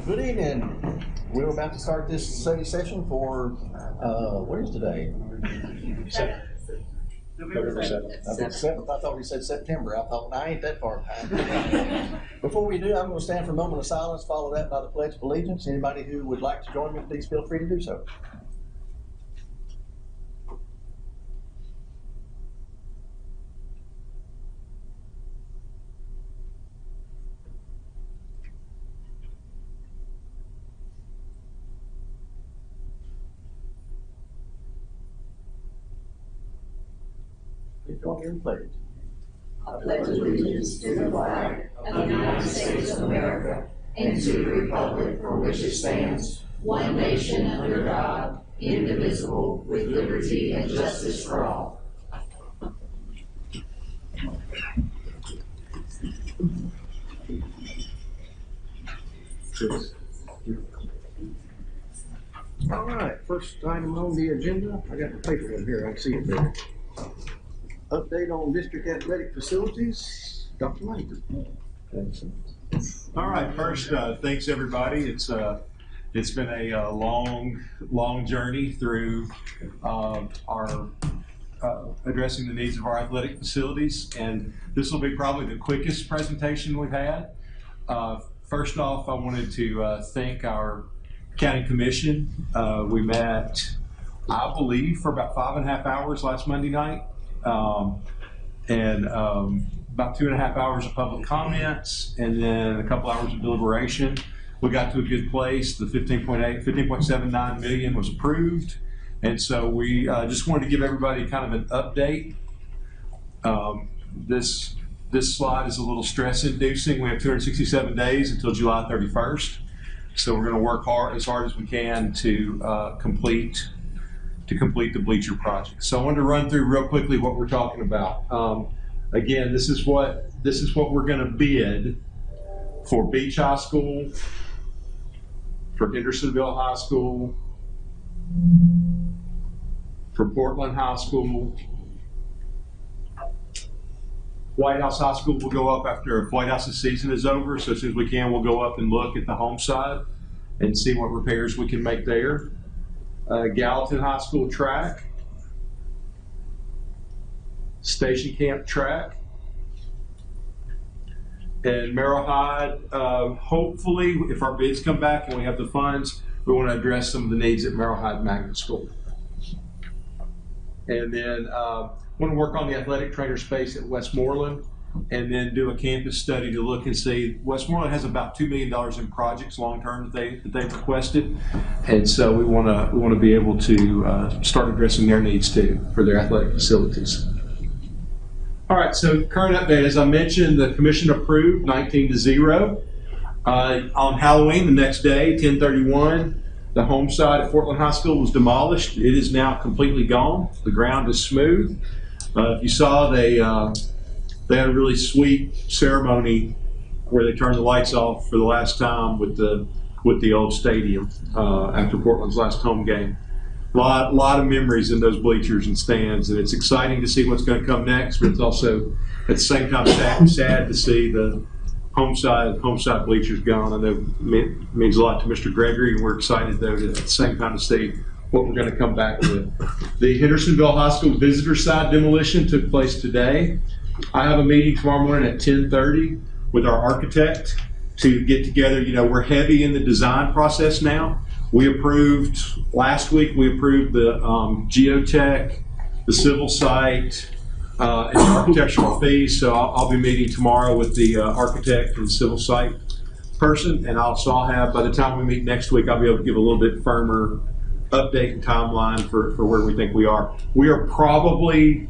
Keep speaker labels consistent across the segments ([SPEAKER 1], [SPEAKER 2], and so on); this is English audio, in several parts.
[SPEAKER 1] Good evening. We're about to start this study session for, what is today?
[SPEAKER 2] November 7th.
[SPEAKER 1] I thought we said September. I thought, I ain't that far behind. Before we do, I'm going to stand for a moment of silence, follow that by the Pledge of Allegiance. Anybody who would like to join me, please feel free to do so. Please join me in pledge.
[SPEAKER 3] I pledge allegiance to the flag of the United States of America and to the republic for which it stands, one nation under God, indivisible, with liberty and justice for all.
[SPEAKER 1] All right, first item on the agenda, I got the paper in here, I can see it there. Update on district athletic facilities, Dr. Langford.
[SPEAKER 2] All right, first, thanks everybody. It's been a long journey through our addressing the needs of our athletic facilities, and this will be probably the quickest presentation we've had. First off, I wanted to thank our county commission. We met, I believe, for about 5.5 hours last Monday night. About 2.5 hours of public comments, and then a couple hours of deliberation. We got to a good place. The 15.79 million was approved, and so we just wanted to give everybody kind of an update. This slide is a little stress-inducing. We have 267 days until July 31st, so we're going to work as hard as we can to complete the bleacher project. So I wanted to run through real quickly what we're talking about. Again, this is what we're going to bid for Beach High School, for Hendersonville High School, for Portland High School. White House High School will go up after White House's season is over. So as soon as we can, we'll go up and look at the home side and see what repairs we can make there. Gallatin High School track, Station Camp track, and Merrill Hyde. Hopefully, if our bids come back and we have the funds, we want to address some of the needs at Merrill Hyde Magnet School. And then want to work on the athletic trainer space at Westmoreland, and then do a campus study to look and see. Westmoreland has about $2 million in projects long term that they've requested, and so we want to be able to start addressing their needs too for their athletic facilities. All right, so current update, as I mentioned, the commission approved 19-0 on Halloween. The next day, 10/31, the home side at Portland High School was demolished. It is now completely gone. The ground is smooth. If you saw, they had a really sweet ceremony where they turned the lights off for the last time with the old stadium after Portland's last home game. A lot of memories in those bleachers and stands, and it's exciting to see what's going to come next, but it's also at the same time sad to see the home side bleachers gone. I know it means a lot to Mr. Gregory, and we're excited though at the same time to see what we're going to come back with. The Hendersonville High School visitor side demolition took place today. I have a meeting tomorrow morning at 10:30 with our architect to get together. You know, we're heavy in the design process now. Last week we approved the geotech, the civil site, and architectural fees. So I'll be meeting tomorrow with the architect and civil site person, and I'll have, by the time we meet next week, I'll be able to give a little bit firmer update and timeline for where we think we are. We are probably,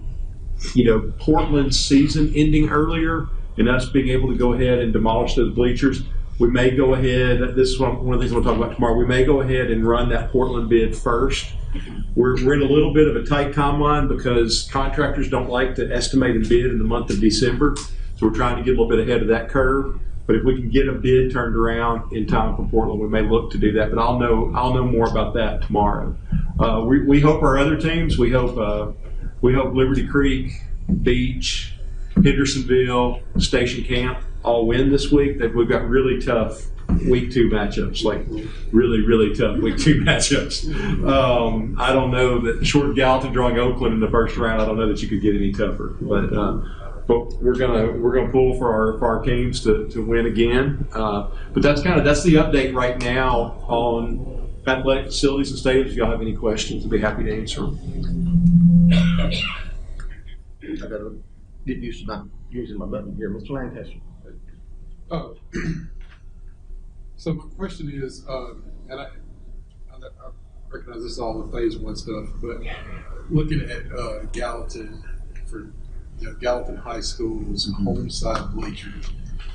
[SPEAKER 2] Portland's season ending earlier and us being able to go ahead and demolish those bleachers. We may go ahead, this is one of the things we'll talk about tomorrow, we may go ahead and run that Portland bid first. We're in a little bit of a tight timeline because contractors don't like to estimate a bid in the month of December. So we're trying to get a little bit ahead of that curve. But if we can get a bid turned around in time for Portland, we may look to do that. But I'll know more about that tomorrow. We hope our other teams, we hope Liberty Creek, Beach, Hendersonville, Station Camp all win this week. We've got really tough week 2 matchups, like really, really tough week 2 matchups. I don't know that short of Gallatin drawing Oakland in the first round, I don't know that you could get any tougher. But we're gonna pull for our teams to win again. But that's the update right now on athletic facilities and stadiums. If y'all have any questions, I'd be happy to answer them.
[SPEAKER 1] I gotta get used to not using my button here. Mr. Lancaster.
[SPEAKER 4] Oh, so my question is, and I recognize this is all the phase 1 stuff, but looking at Gallatin for Gallatin High School's home side bleachers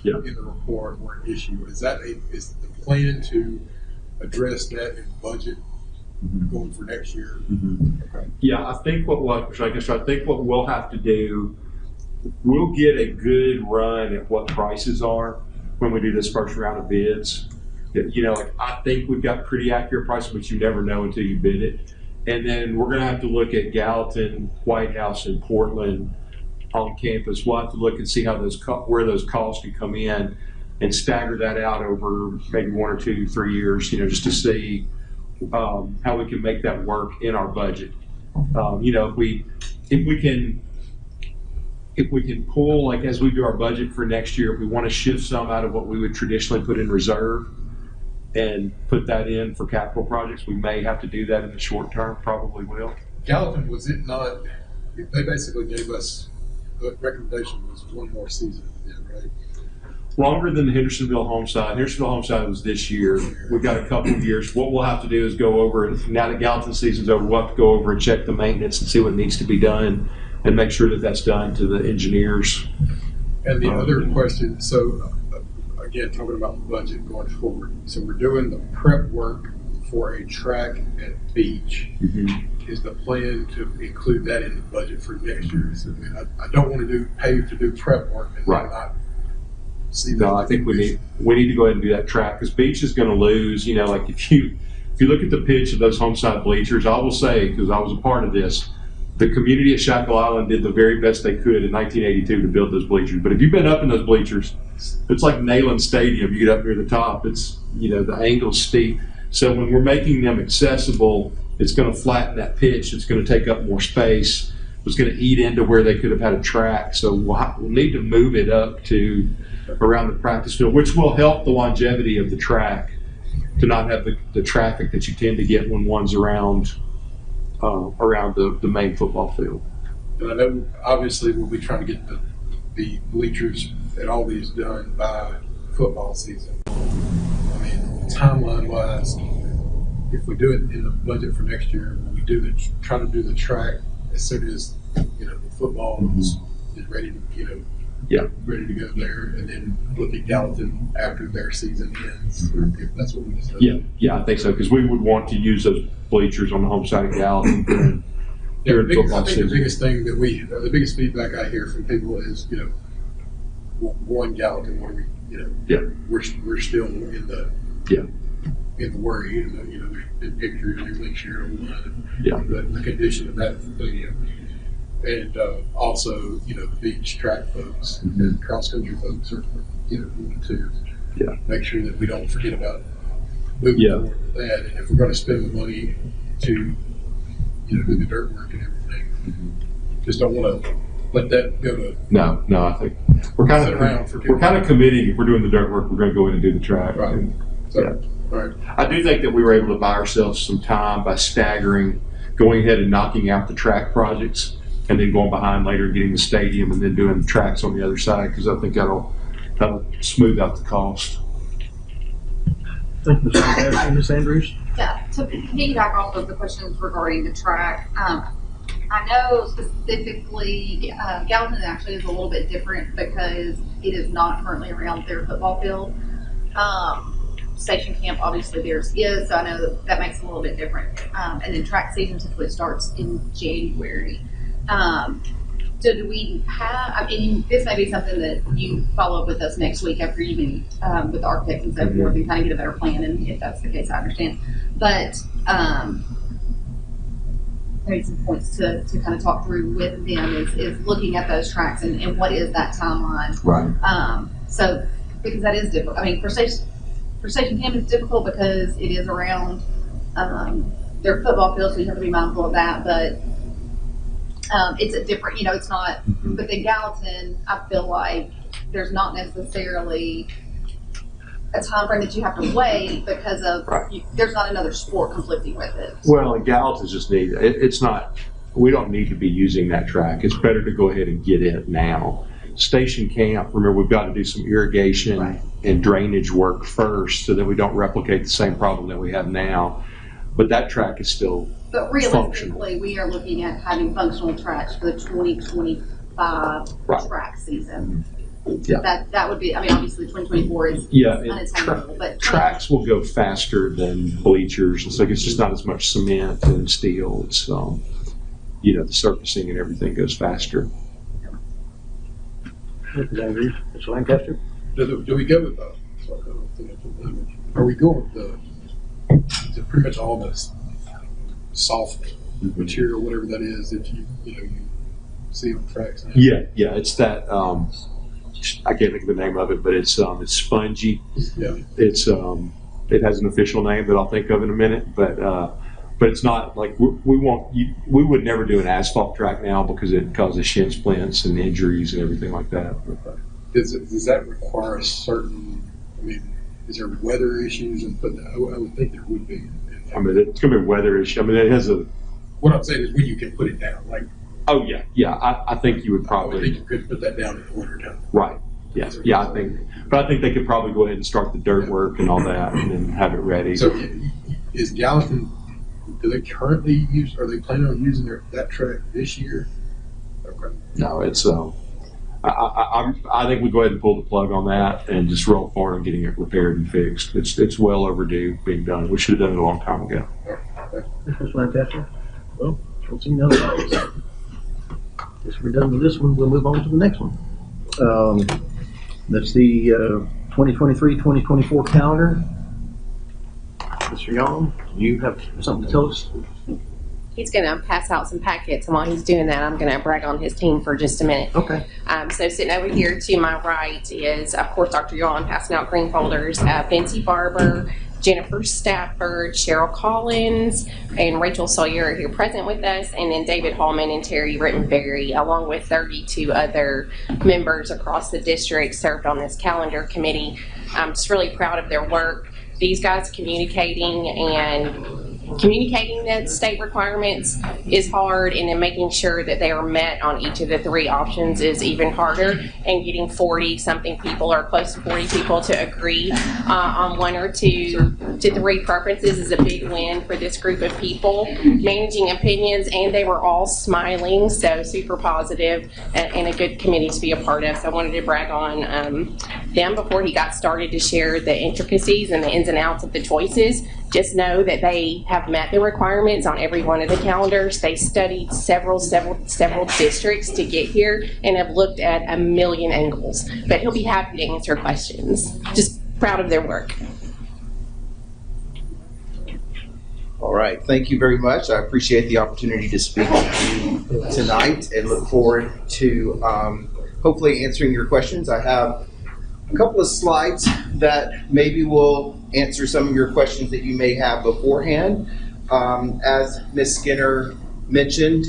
[SPEAKER 4] in the report were an issue. Is the plan to address that in budget going for next year? Okay.
[SPEAKER 2] Yeah, I think what we'll have to do, we'll get a good run at what prices are when we do this first round of bids. I think we've got pretty accurate prices, but you never know until you bid it. And then we're going to have to look at Gallatin, White House, and Portland on campus. We'll have to look and see how where those costs can come in and stagger that out over maybe 1 or 2, 3 years, just to see how we can make that work in our budget. If we can pull, like as we do our budget for next year, if we want to shift some out of what we would traditionally put in reserve and put that in for capital projects, we may have to do that in the short term, probably will.
[SPEAKER 4] Gallatin, was it not, they basically gave us, the recommendation was 1 more season, right?
[SPEAKER 2] Longer than the Hendersonville home side. Hendersonville home side was this year. We've got a couple of years. What we'll have to do is go over, now that Gallatin season's over, we'll have to go over and check the maintenance and see what needs to be done and make sure that that's done to the engineers.
[SPEAKER 4] And the other question, so again, talking about the budget going forward. So we're doing the prep work for a track at Beach. Is the plan to include that in the budget for next year? So, I don't want to pay to do prep work and not see that.
[SPEAKER 2] No, I think we need to go ahead and do that track because Beach is going to lose. Like if you look at the pitch of those home side bleachers, I will say, because I was a part of this, the community at Shackle Island did the very best they could in 1982 to build those bleachers. But if you've been up in those bleachers, it's like Neyland Stadium. You get up near the top, it's the angle's steep. So when we're making them accessible, it's going to flatten that pitch. It's going to take up more space. It's going to eat into where they could have had a track. So we'll need to move it up to around the practice field, which will help the longevity of the track to not have the traffic that you tend to get when one's around the main football field.
[SPEAKER 4] And I know obviously we'll be trying to get the bleachers and all these done by football season. I mean, timeline wise, if we do it in the budget for next year, will we try to do the track as soon as the football is ready to ready to go there, and then look at Gallatin after their season ends, if that's what we decide.
[SPEAKER 2] Yeah, I think so, because we would want to use those bleachers on the home side of Gallatin during football season.
[SPEAKER 4] The biggest thing that the biggest feedback I hear from people is, one Gallatin, where we're still in the worry, and there's been pictures and everything shared online, the condition of that stadium. And also, the beach track folks and cross country folks are, going to make sure that we don't forget about moving forward with that. And if we're going to spend the money to, do the dirt work and everything, just don't want to let that go to.
[SPEAKER 2] No, I think we're kind of committing. If we're doing the dirt work, we're going to go in and do the track.
[SPEAKER 4] Right. All right.
[SPEAKER 2] I do think that we were able to buy ourselves some time by going ahead and knocking out the track projects, and then going behind later and getting the stadium and then doing the tracks on the other side, because I think that'll smooth out the cost.
[SPEAKER 1] Thank you, Ms. Andrews.
[SPEAKER 5] Yeah, to piggyback off of the questions regarding the track, I know specifically Gallatin actually is a little bit different because it is not currently around their football field. Station camp, obviously theirs is, so I know that makes them a little bit different. And then track season typically starts in January. So do we have, this may be something that you follow up with us next week after you meet with the architects and so forth and kind of get a better plan, and if that's the case, I understand. But maybe some points to kind of talk through with them is looking at those tracks and what is that timeline.
[SPEAKER 2] Right.
[SPEAKER 5] So, because that is difficult. For for Station Camp, it's difficult because it is around their football field, so you have to be mindful of that. But it's a different, it's not. But in Gallatin, I feel like there's not necessarily a time frame that you have to wait because of there's not another sport conflicting with it.
[SPEAKER 2] Well, and Gallatin's just need, it's not, we don't need to be using that track. It's better to go ahead and get it now. Station Camp, remember, we've got to do some irrigation and drainage work first so that we don't replicate the same problem that we have now. But that track is still
[SPEAKER 5] But realistically, we are looking at having functional tracks for the 2025 track season.
[SPEAKER 2] Yeah.
[SPEAKER 5] That would be, obviously 2024 is unattainable, but
[SPEAKER 2] tracks will go faster than bleachers. It's like, it's just not as much cement and steel. It's, the surfacing and everything goes faster.
[SPEAKER 1] Mr. Andrews, Mr. Lancaster?
[SPEAKER 4] Do we go with are we going with is it pretty much all this soft material, whatever that is, that you see on tracks now?
[SPEAKER 2] Yeah, it's that, I can't think of the name of it, but it's spongy.
[SPEAKER 4] Yeah.
[SPEAKER 2] It's it has an official name that I'll think of in a minute, but it's not like we would never do an asphalt track now because it causes shin splints and injuries and everything like that.
[SPEAKER 4] Does that require a certain? Is there weather issues and putting? I would think there would be.
[SPEAKER 2] It's going to be a weather issue. It has a.
[SPEAKER 4] What I'm saying is when you can put it down, like.
[SPEAKER 2] Oh yeah. I think you would probably.
[SPEAKER 4] I think you could put that down in the winter time.
[SPEAKER 2] Right. Yeah. I think they could probably go ahead and start the dirt work and all that, and then have it ready.
[SPEAKER 4] So, is Gallatin? Do they currently use? Are they planning on using that track this year? Okay.
[SPEAKER 2] No, it's. I think we go ahead and pull the plug on that and just roll forward on getting it repaired and fixed. It's well overdue being done. We should have done it a long time ago.
[SPEAKER 1] Mr. Lancaster? Well, don't see no others. Guess we're done with this one. We'll move on to the next one. That's the 2023-2024 calendar. Mr. Young, you have something to tell us?
[SPEAKER 6] He's going to pass out some packets, and while he's doing that, I'm going to brag on his team for just a minute.
[SPEAKER 1] Okay.
[SPEAKER 6] So sitting over here to my right is, of course, Dr. Yawn passing out green folders, Betsy Barber, Jennifer Stafford, Cheryl Collins, and Rachel Sawyer are here present with us, and then David Hallman and Terry Rittenberry, along with 32 other members across the district served on this calendar committee. I'm just really proud of their work. These guys communicating that state requirements is hard, and then making sure that they are met on each of the three options is even harder, and getting 40-something people or close to 40 people to agree on one or two to three preferences is a big win for this group of people. Managing opinions, and they were all smiling, so super positive and a good committee to be a part of. So I wanted to brag on them before he got started to share the intricacies and the ins and outs of the choices. Just know that they have met the requirements on every one of the calendars. They studied several districts to get here and have looked at a million angles. But he'll be happy to answer questions. Just proud of their work.
[SPEAKER 7] All right, thank you very much. I appreciate the opportunity to speak to you tonight and look forward to hopefully answering your questions. I have a couple of slides that maybe will answer some of your questions that you may have beforehand. As Ms. Skinner mentioned,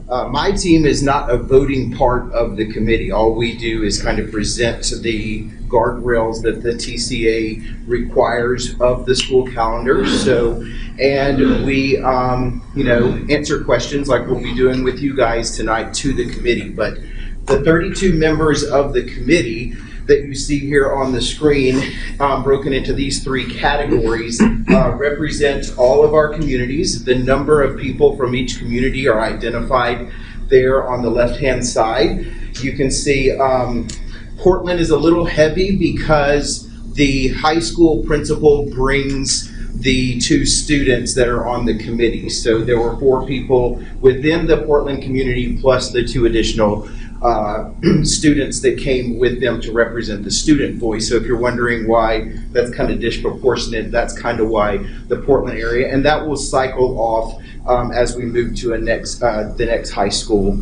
[SPEAKER 7] my team is not a voting part of the committee. All we do is kind of present the guardrails that the TCA requires of the school calendar. So, and we, answer questions like we'll be doing with you guys tonight to the committee. But the 32 members of the committee that you see here on the screen, broken into these three categories, represent all of our communities. The number of people from each community are identified there on the left-hand side. You can see Portland is a little heavy because the high school principal brings the two students that are on the committee. So there were 4 people within the Portland community plus the 2 additional students that came with them to represent the student voice. So if you're wondering why that's kind of disproportionate, that's kind of why the Portland area, and that will cycle off as we move to the next high school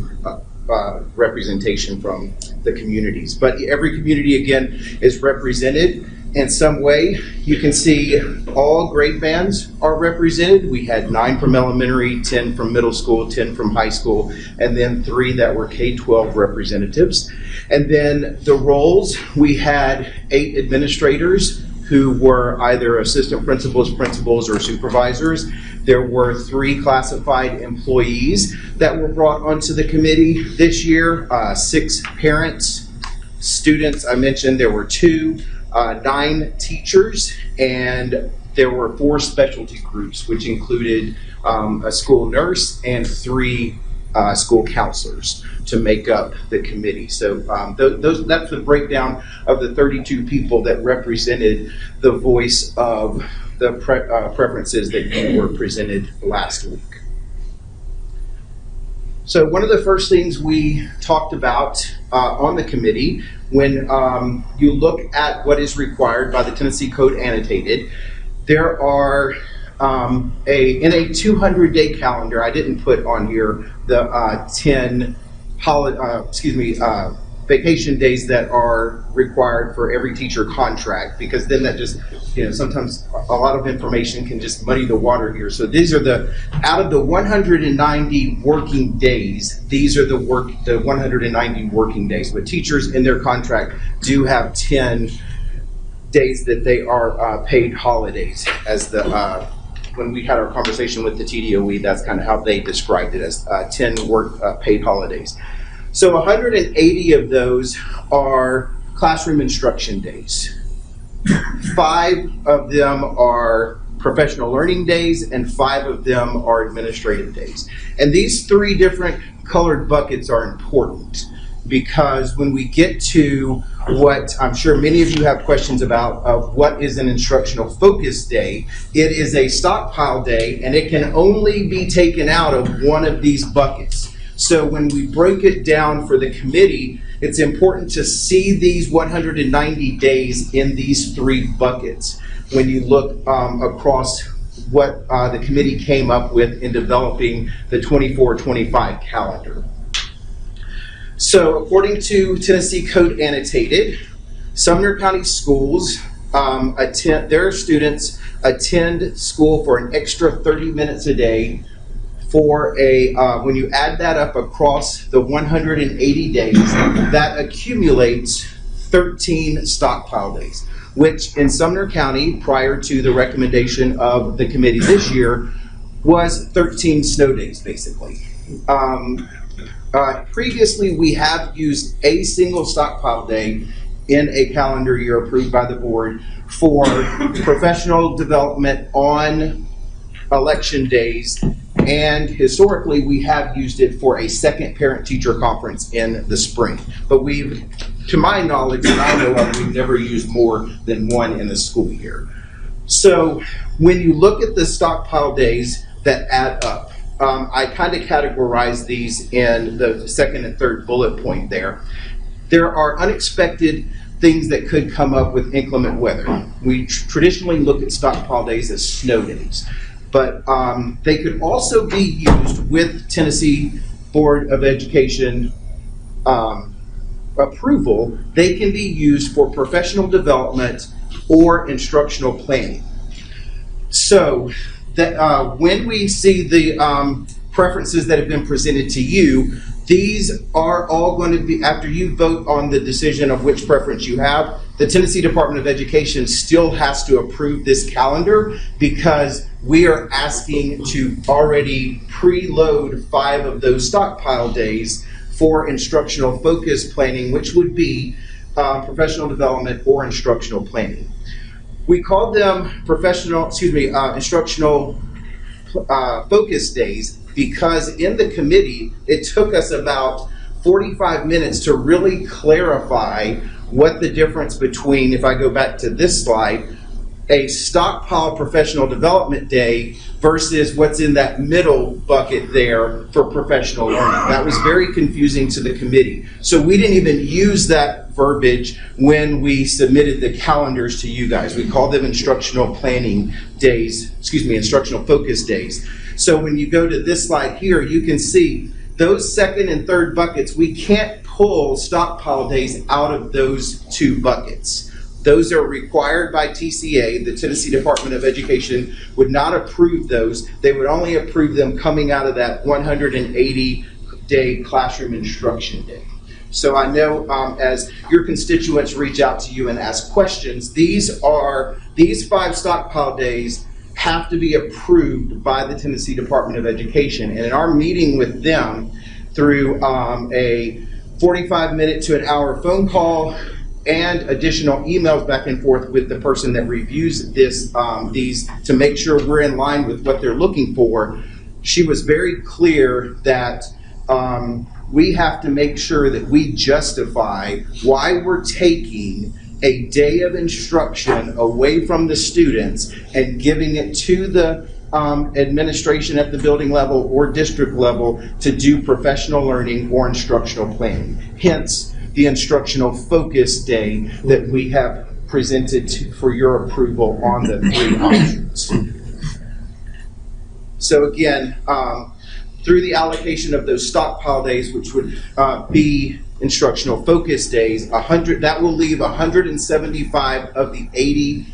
[SPEAKER 7] representation from the communities. But every community again is represented. in some way. You can see all grade bands are represented. We had 9 from elementary, 10 from middle school, 10 from high school, and then 3 that were K-12 representatives. And then the roles, we had 8 administrators who were either assistant principals, principals, or supervisors. There were 3 classified employees that were brought onto the committee this year, 6 parents, students, I mentioned there were 2, 9 teachers, and there were 4 specialty groups, which included a school nurse and 3 school counselors to make up the committee. So that's the breakdown of the 32 people that represented the voice of the preferences that you were presented last week. So one of the first things we talked about on the committee, when you look at what is required by the Tennessee Code Annotated, there are in a 200-day calendar, I didn't put on here the 10 vacation days that are required for every teacher contract, because then that just, sometimes a lot of information can just muddy the water here. So these are out of the 190 working days, these are the 190 working days. But teachers in their contract do have 10 days that they are paid holidays. As when we had our conversation with the TDOE, that's kind of how they described it, as 10 paid holidays. So 180 of those are classroom instruction days. 5 of them are professional learning days, and 5 of them are administrative days. And these 3 different colored buckets are important, because when we get to what I'm sure many of you have questions about, of what is an instructional focus day, it is a stockpile day, and it can only be taken out of one of these buckets. So when we break it down for the committee, it's important to see these 190 days in these 3 buckets when you look across what the committee came up with in developing the 24-25 calendar. So according to Tennessee Code Annotated, Sumner County Schools, their students attend school for an extra 30 minutes a day for when you add that up across the 180 days, that accumulates 13 stockpile days, which in Sumner County, prior to the recommendation of the committee this year, was 13 snow days, basically. Previously, we have used a single stockpile day in a calendar year approved by the board for professional development on election days, and historically we have used it for a second parent-teacher conference in the spring. But to my knowledge, and I know of, we've never used more than 1 in the school year. So when you look at the stockpile days that add up, I kind of categorize these in the second and third bullet point there. There are unexpected things that could come up with inclement weather. We traditionally look at stockpile days as snow days, but they could also be used with Tennessee Board of Education approval. They can be used for professional development or instructional planning. So that when we see the preferences that have been presented to you, these are all going to be, after you vote on the decision of which preference you have, the Tennessee Department of Education still has to approve this calendar, because we are asking to already preload 5 of those stockpile days for instructional focus planning, which would be professional development or instructional planning. We called them instructional focus days because in the committee, it took us about 45 minutes to really clarify what the difference between, if I go back to this slide, a stockpile professional development day versus what's in that middle bucket there for professional learning. That was very confusing to the committee. So we didn't even use that verbiage when we submitted the calendars to you guys. We called them instructional planning days, instructional focus days. So when you go to this slide here, you can see those second and third buckets, we can't pull stockpile days out of those 2 buckets. Those are required by TCA. The Tennessee Department of Education would not approve those. They would only approve them coming out of that 180-day classroom instruction day. So I know as your constituents reach out to you and ask questions, these 5 stockpile days have to be approved by the Tennessee Department of Education. And in our meeting with them through a 45-minute to an hour phone call and additional emails back and forth with the person that reviews these to make sure we're in line with what they're looking for, she was very clear that we have to make sure that we justify why we're taking a day of instruction away from the students and giving it to the administration at the building level or district level to do professional learning or instructional planning. Hence, the instructional focus day that we have presented for your approval on the 3 options. So again, through the allocation of those stockpile days, which would be instructional focus days, that will leave 175 of the 80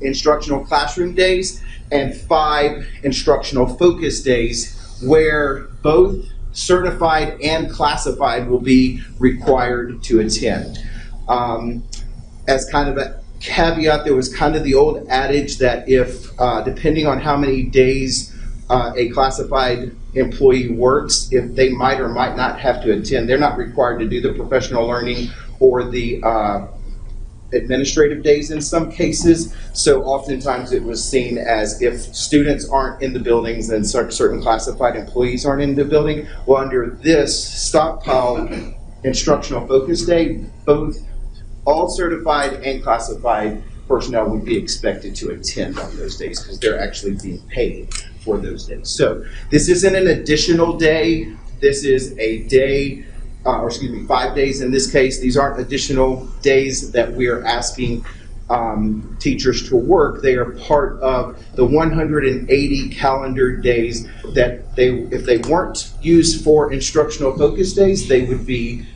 [SPEAKER 7] instructional classroom days and 5 instructional focus days where both certified and classified will be required to attend. As kind of a caveat, there was kind of the old adage that if, depending on how many days a classified employee works, if they might or might not have to attend, they're not required to do the professional learning or the administrative days in some cases. So oftentimes it was seen as if students aren't in the buildings, then certain classified employees aren't in the building. Well, under this stockpile instructional focus day, all certified and classified personnel would be expected to attend on those days because they're actually being paid for those days. So this isn't an additional day. This is a day, 5 days in this case. These aren't additional days that we are asking teachers to work. They are part of the 180 calendar days that if they weren't used for instructional focus days, they would be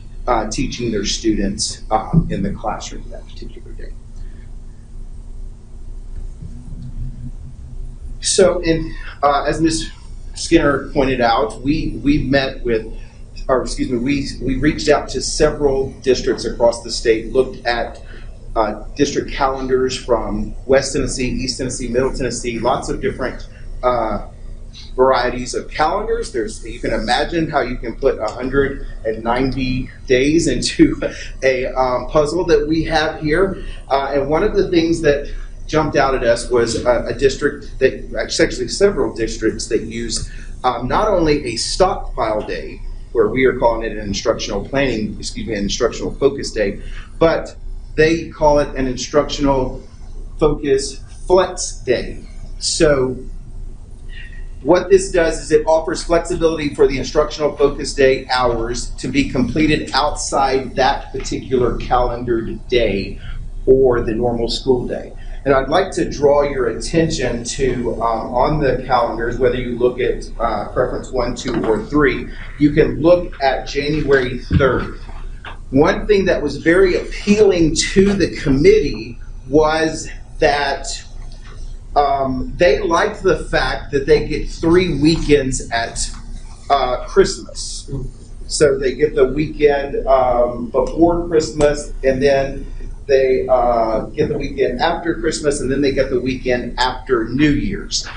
[SPEAKER 7] teaching their students in the classroom that particular day. So, as Ms. Skinner pointed out, we reached out to several districts across the state, looked at district calendars from West Tennessee, East Tennessee, Middle Tennessee, lots of different varieties of calendars. You can imagine how you can put 190 days into a puzzle that we have here. And one of the things that jumped out at us was a district that, actually several districts that use not only a stockpile day, where we are calling it an instructional focus day, but they call it an instructional focus flex day. So what this does is it offers flexibility for the instructional focus day hours to be completed outside that particular calendared day or the normal school day. And I'd like to draw your attention to, on the calendars, whether you look at preference 1, 2, or 3, you can look at January 3rd. One thing that was very appealing to the committee was that they liked the fact that they get 3 weekends at Christmas. So they get the weekend before Christmas, and then they get the weekend after Christmas, and then they get the weekend after New Year's.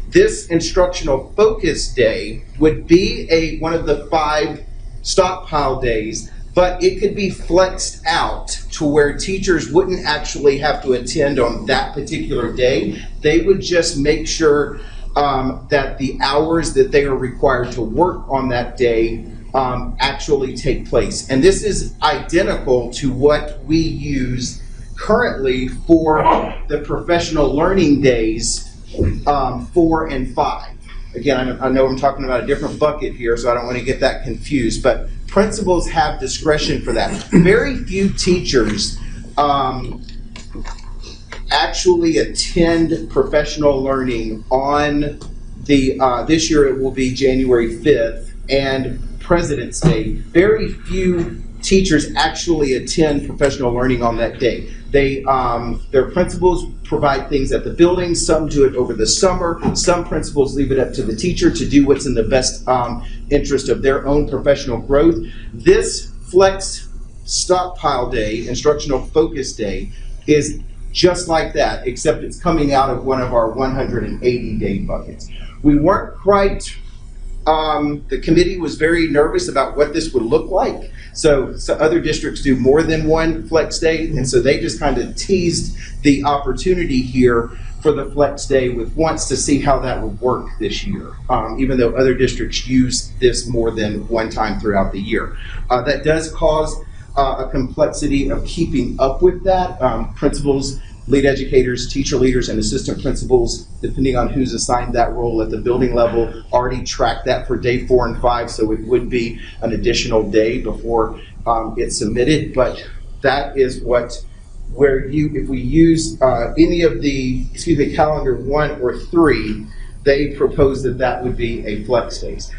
[SPEAKER 7] This instructional focus day would be one of the 5 stockpile days, but it could be flexed out to where teachers wouldn't actually have to attend on that particular day. They would just make sure that the hours that they are required to work on that day actually take place. And this is identical to what we use currently for the professional learning days 4 and 5. Again, I know I'm talking about a different bucket here, so I don't want to get that confused, but principals have discretion for that. Very few teachers actually attend professional learning on this year it will be January 5th and President's Day. Very few teachers actually attend professional learning on that day. They, their principals provide things at the building, some do it over the summer, some principals leave it up to the teacher to do what's in the best interest of their own professional growth. This Flex Stockpile Day, Instructional Focus Day, is just like that, except it's coming out of one of our 180-day buckets. We weren't quite, the committee was very nervous about what this would look like. So other districts do more than one Flex Day, and so they just kind of teased the opportunity here for the Flex Day with wants to see how that would work this year, even though other districts use this more than one time throughout the year. That does cause a complexity of keeping up with that. Principals, lead educators, teacher leaders, and assistant principals, depending on who's assigned that role at the building level, already track that for day 4 and 5, so it would be an additional day before it's submitted. But that is where if we use any of the, calendar 1 or 3, they propose that would be a Flex Days.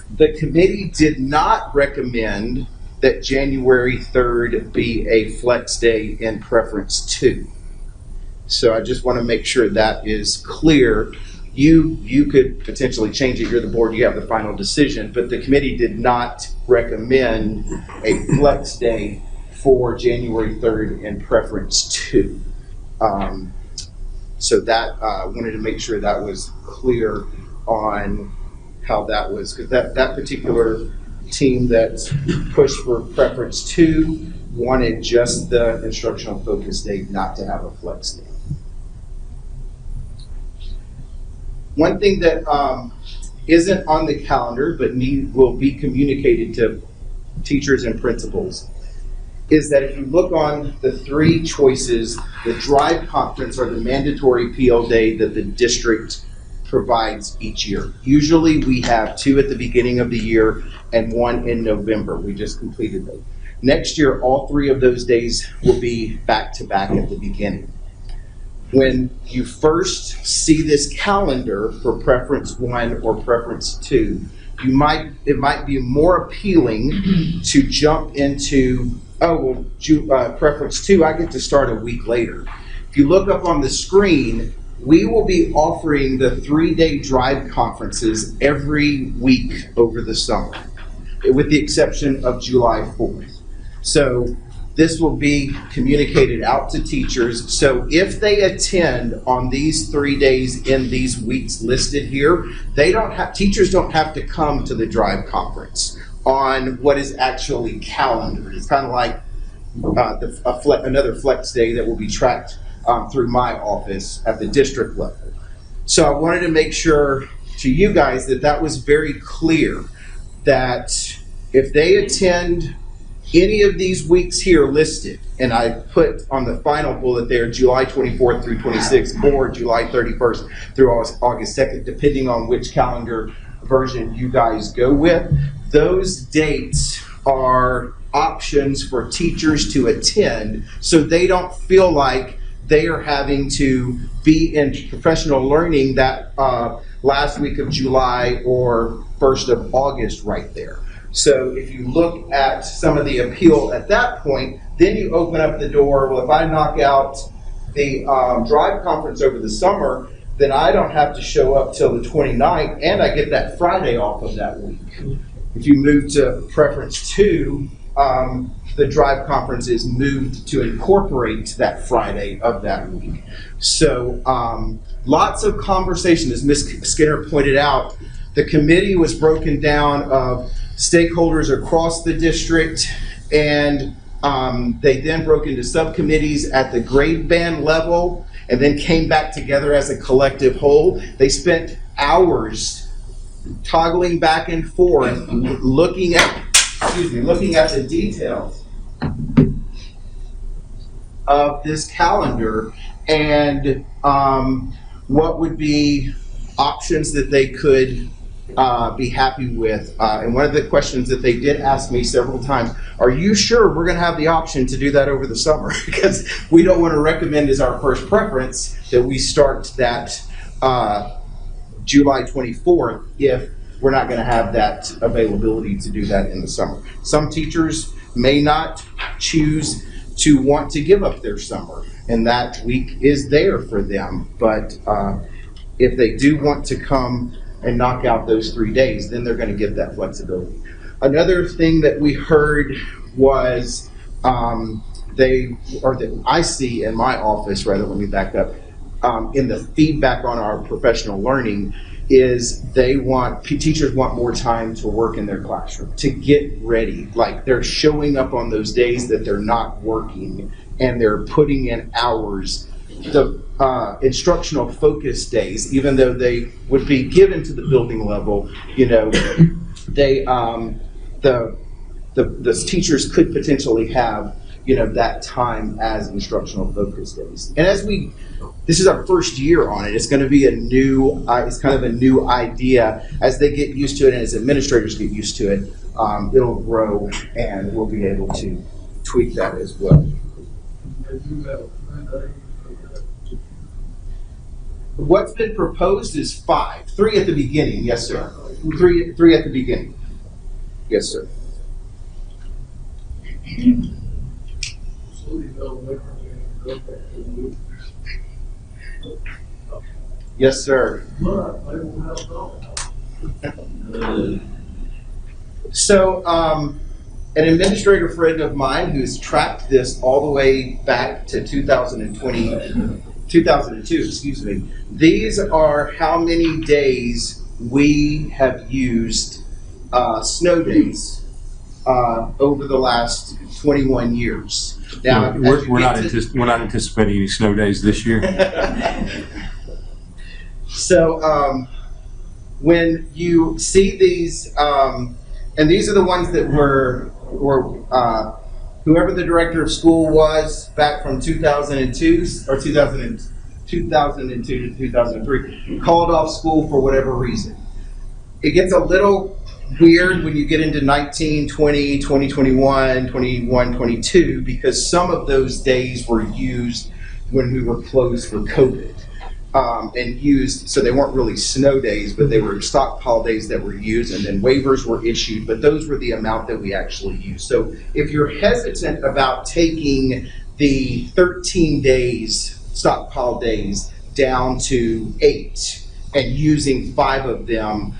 [SPEAKER 7] The committee did not recommend that January 3rd be a Flex Day in preference 2. So I just want to make sure that is clear. You could potentially change it. You're the board, you have the final decision, but the committee did not recommend a Flex Day for January 3rd in preference 2. So that wanted to make sure that was clear on how that was, because that particular team that pushed for preference 2 wanted just the instructional focus day, not to have a Flex Day. One thing that isn't on the calendar but will be communicated to teachers and principals is that if you look on the 3 choices, the drive conference or the mandatory PL day that the district provides each year. Usually we have 2 at the beginning of the year and 1 in November. We just completed those. Next year, all 3 of those days will be back to back at the beginning. When you first see this calendar for preference 1 or preference 2, it might be more appealing to jump into, preference 2, I get to start a week later. If you look up on the screen, we will be offering the 3-day drive conferences every week over the summer, with the exception of July 4th. So this will be communicated out to teachers. So if they attend on these 3 days in these weeks listed here, teachers don't have to come to the drive conference on what is actually calendared. It's kind of like another Flex Day that will be tracked through my office at the district level. So I wanted to make sure to you guys that was very clear, that if they attend any of these weeks here listed, and I put on the final bullet there July 24th through 26th or July 31st through August 2nd, depending on which calendar version you guys go with, those dates are options for teachers to attend so they don't feel like they are having to be in professional learning that last week of July or 1st of August right there. So if you look at some of the appeal at that point, then you open up the door. Well, if I knock out the drive conference over the summer, then I don't have to show up till the 29th, and I get that Friday off of that week. If you move to preference 2, the drive conference is moved to incorporate that Friday of that week. So lots of conversation, as Ms. Skinner pointed out. The committee was broken down of stakeholders across the district, and they then broke into subcommittees at the grade band level and then came back together as a collective whole. They spent hours toggling back and forth, looking at the details of this calendar and what would be options that they could be happy with. And one of the questions that they did ask me several times, are you sure we're going to have the option to do that over the summer? Because we don't want to recommend as our first preference that we start that July 24th if we're not going to have that availability to do that in the summer. Some teachers may not choose to want to give up their summer, and that week is there for them. But if they do want to come and knock out those 3 days, then they're going to get that flexibility. Another thing that we heard was that I see in my office, rather, let me back up, in the feedback on our professional learning, is teachers want more time to work in their classroom, to get ready. Like, they're showing up on those days that they're not working, and they're putting in hours. The instructional focus days, even though they would be given to the building level, they the teachers could potentially have that time as instructional focus days. And this is our first year on it. It's going to be it's kind of a new idea. As they get used to it and as administrators get used to it, it'll grow and we'll be able to tweak that as well. What's been proposed is 5. 3 at the beginning, yes, sir. 3 at the beginning. Yes, sir. Yes, sir. So, an administrator friend of mine who's tracked this all the way back to 2002, excuse me. These are how many days we have used snow days over the last 21 years. Now,
[SPEAKER 2] we're not anticipating any snow days this year.
[SPEAKER 7] So when you see these, and these are the ones that were whoever the director of school was back from 2002 or 2002 to 2003 called off school for whatever reason. It gets a little weird when you get into 19, 20, 2021, 21, 22, because some of those days were used when we were closed for COVID. And used, so they weren't really snow days, but they were stockpile days that were used, and then waivers were issued, but those were the amount that we actually used. So if you're hesitant about taking the 13 days, stockpile days, down to 8 and using 5 of them,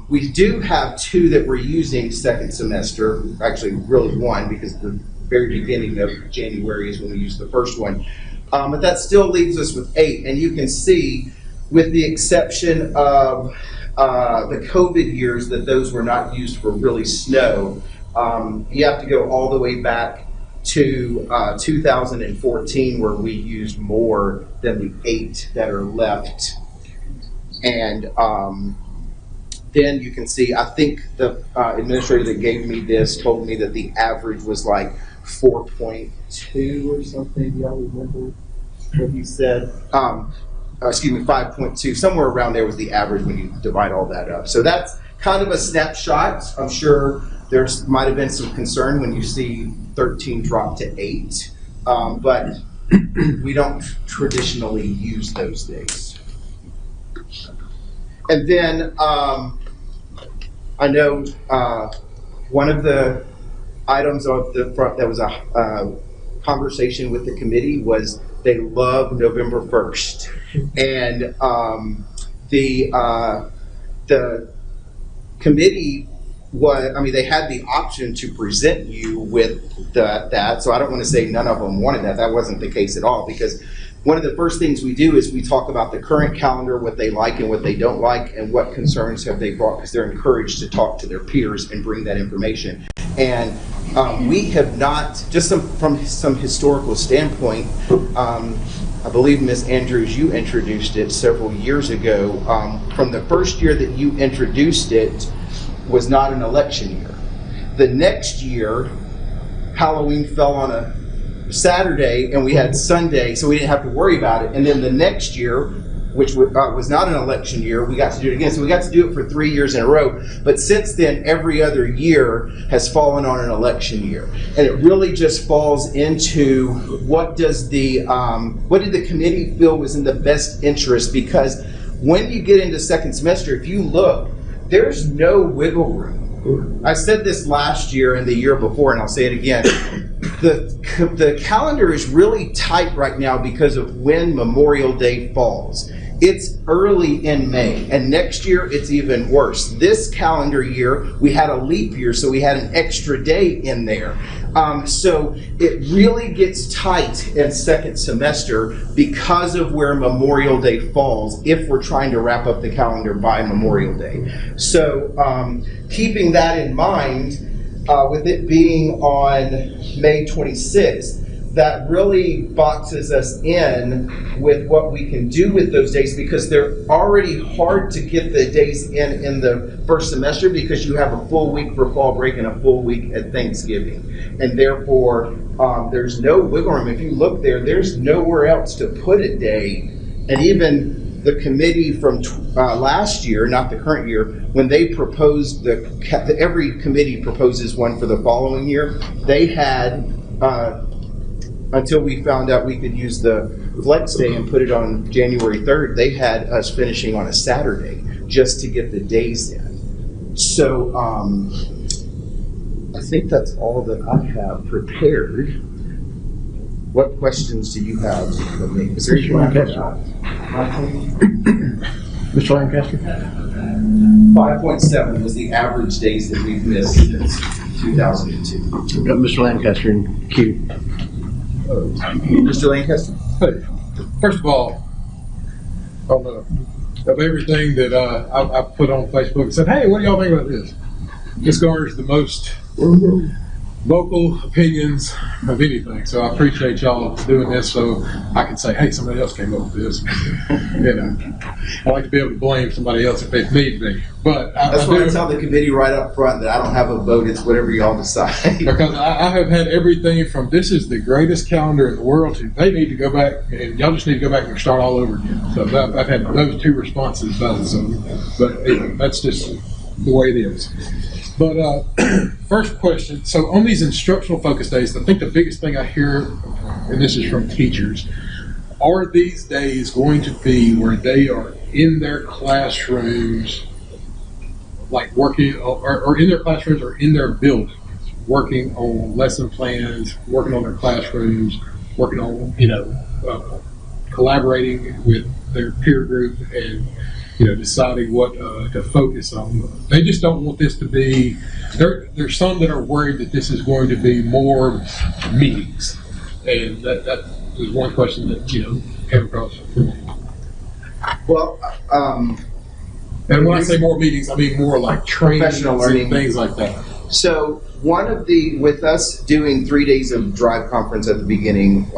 [SPEAKER 7] we do have 2 that we're using second semester, actually really 1, because the very beginning of January is when we used the first one. But that still leaves us with 8, and you can see, with the exception of the COVID years, that those were not used for really snow. You have to go all the way back to 2014, where we used more than the 8 that are left. And then you can see, I think the administrator that gave me this told me that the average was like 4.2 or something. Y'all remember what he said? Excuse me, 5.2. Somewhere around there was the average when you divide all that up. So that's kind of a snapshot. I'm sure there might have been some concern when you see 13 drop to 8, but we don't traditionally use those days. And then I know one of the items of the front that was a conversation with the committee was they love November 1st. And the committee they had the option to present you with that. So I don't want to say none of them wanted that. That wasn't the case at all, because one of the first things we do is we talk about the current calendar, what they like and what they don't like, and what concerns have they brought, because they're encouraged to talk to their peers and bring that information. And we have not, just from some historical standpoint, I believe, Ms. Andrews, you introduced it several years ago. From the first year that you introduced it was not an election year. The next year, Halloween fell on a Saturday and we had Sunday, so we didn't have to worry about it. And then the next year, which was not an election year, we got to do it again. So we got to do it for 3 years in a row. But since then, every other year has fallen on an election year. And it really just falls into what did the committee feel was in the best interest? Because when you get into second semester, if you look, there's no wiggle room. I said this last year and the year before, and I'll say it again. The calendar is really tight right now because of when Memorial Day falls. It's early in May, and next year it's even worse. This calendar year, we had a leap year, so we had an extra day in there. So it really gets tight in second semester because of where Memorial Day falls if we're trying to wrap up the calendar by Memorial Day. So keeping that in mind, with it being on May 26th, that really boxes us in with what we can do with those days, because they're already hard to get the days in the first semester because you have a full week for fall break and a full week at Thanksgiving. And therefore, there's no wiggle room. If you look there, there's nowhere else to put a day. And even the committee from last year, not the current year, when they proposed every committee proposes one for the following year, they had until we found out we could use the flex day and put it on January 3rd, they had us finishing on a Saturday just to get the days in. So I think that's all that I have prepared. What questions do you have for me? Is there anything I can help?
[SPEAKER 1] Mr. Lancaster?
[SPEAKER 7] 5.7 was the average days that we've missed since 2002.
[SPEAKER 1] Got Mr. Lancaster in queue.
[SPEAKER 7] Mr. Lancaster?
[SPEAKER 4] Hey, first of all, of everything that I put on Facebook and said, hey, what do y'all think about this? This garners the most vocal opinions of anything. So I appreciate y'all doing this so I can say, hey, somebody else came up with this. You know, I like to be able to blame somebody else if they need me. But
[SPEAKER 7] that's why I tell the committee right up front that I don't have a vote. It's whatever y'all decide.
[SPEAKER 4] Because I have had everything from this is the greatest calendar in the world to they need to go back and y'all just need to go back and start all over again. So I've had those two responses. But anyway, that's just the way it is. But first question, so on these instructional focus days, I think the biggest thing I hear, and this is from teachers, are these days going to be where they are in their classrooms, like working, or in their classrooms or in their buildings, working on lesson plans, working on their classrooms, working on, collaborating with their peer group and deciding what to focus on. They just don't want this to be, there's some that are worried that this is going to be more meetings. And that was one question that, came across.
[SPEAKER 7] Well,
[SPEAKER 4] and when I say more meetings, I mean more like training,
[SPEAKER 7] professional learning,
[SPEAKER 4] things like that.
[SPEAKER 7] So with us doing 3 days of Drive conference at the beginning,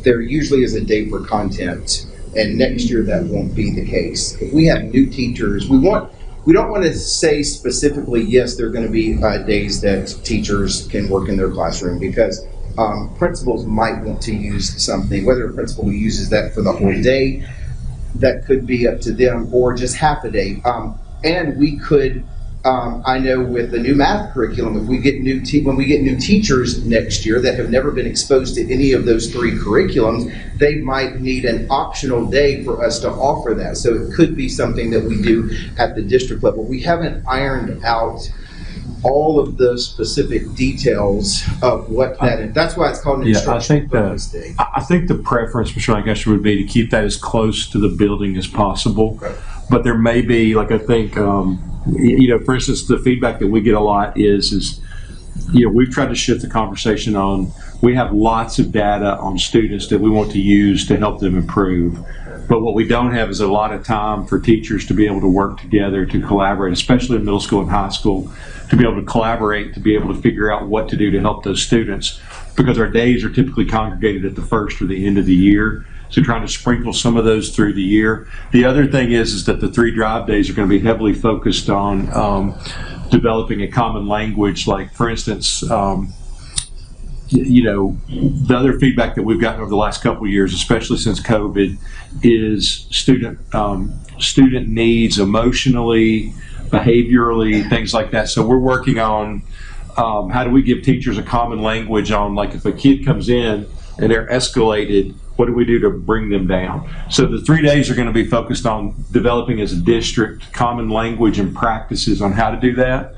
[SPEAKER 7] there usually is a day for content. And next year that won't be the case. If we have new teachers, we don't want to say specifically, yes, there are going to be days that teachers can work in their classroom, because principals might want to use something, whether a principal uses that for the whole day, that could be up to them, or just half a day. And we could, I know with the new math curriculum, if we get when we get new teachers next year that have never been exposed to any of those three curriculums, they might need an optional day for us to offer that. So it could be something that we do at the district level. We haven't ironed out all of the specific details of what that is. That's why it's called an instructional focus day.
[SPEAKER 2] I think the preference, Mr. Lancaster, would be to keep that as close to the building as possible.
[SPEAKER 7] Okay.
[SPEAKER 2] But there may be, like I think, for instance, the feedback that we get a lot is we've tried to shift the conversation on, we have lots of data on students that we want to use to help them improve. But what we don't have is a lot of time for teachers to be able to work together, to collaborate, especially in middle school and high school, to be able to collaborate, to be able to figure out what to do to help those students, because our days are typically congregated at the first or the end of the year. So trying to sprinkle some of those through the year. The other thing is that the 3 drive days are going to be heavily focused on developing a common language. Like, for instance, the other feedback that we've gotten over the last couple of years, especially since COVID, is student needs emotionally, behaviorally, things like that. So we're working on how do we give teachers a common language on, like, if a kid comes in and they're escalated, what do we do to bring them down? So the 3 days are going to be focused on developing as a district common language and practices on how to do that.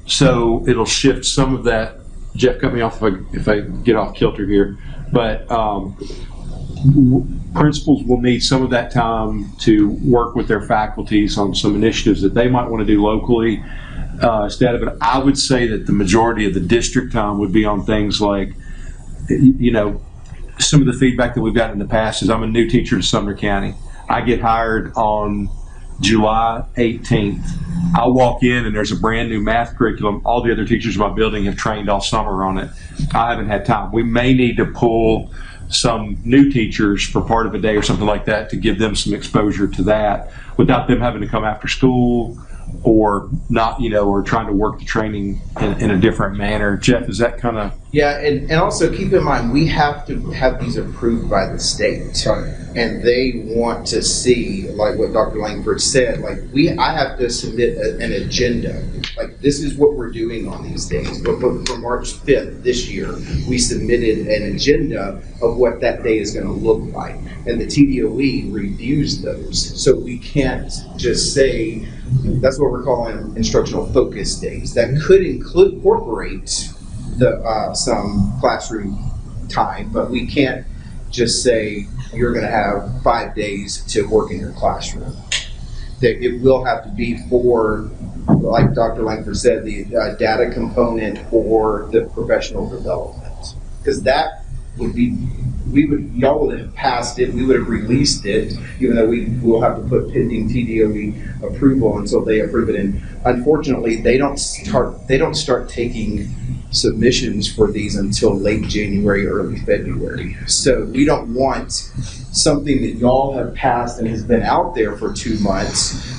[SPEAKER 2] So it'll shift some of that. Jeff, cut me off if I get off kilter here. But principals will need some of that time to work with their faculties on some initiatives that they might want to do locally. Instead of it, I would say that the majority of the district time would be on things like, some of the feedback that we've gotten in the past is I'm a new teacher to Sumner County. I get hired on July 18th. I'll walk in and there's a brand new math curriculum. All the other teachers in my building have trained all summer on it. I haven't had time. We may need to pull some new teachers for part of a day or something like that to give them some exposure to that without them having to come after school or not, or trying to work the training in a different manner. Jeff, is that kind of?
[SPEAKER 7] Yeah, and also keep in mind, we have to have these approved by the state.
[SPEAKER 4] Right.
[SPEAKER 7] And they want to see, like what Dr. Langford said, I have to submit an agenda. Like, this is what we're doing on these days. But for March 5th this year, we submitted an agenda of what that day is going to look like. And the TDOE reviews those. So we can't just say, that's what we're calling instructional focus days. That could incorporate some classroom time, but we can't just say you're going to have 5 days to work in your classroom. That it will have to be for, like Dr. Langford said, the data component or the professional development, because that would be, y'all would have passed it, we would have released it, even though we will have to put pending TDOE approval until they approve it. And unfortunately, they don't start taking submissions for these until late January, early February. So we don't want something that y'all have passed and has been out there for 2 months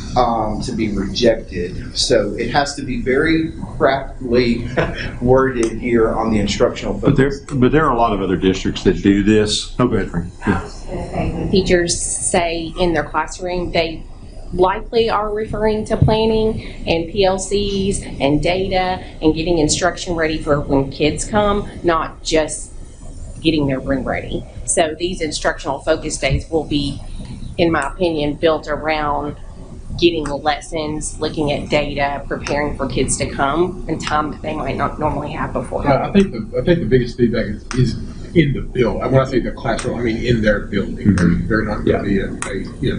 [SPEAKER 7] to be rejected. So it has to be very craftily worded here on the instructional focus.
[SPEAKER 2] But there are a lot of other districts that do this. Oh, go ahead, Frank. Yeah.
[SPEAKER 6] Teachers say in their classroom they likely are referring to planning and PLCs and data and getting instruction ready for when kids come, not just getting their room ready. So these instructional focus days will be, in my opinion, built around getting lessons, looking at data, preparing for kids to come in time that they might not normally have before.
[SPEAKER 4] I think the biggest feedback is in the building. When I say the classroom, I mean in their building. They're not going to be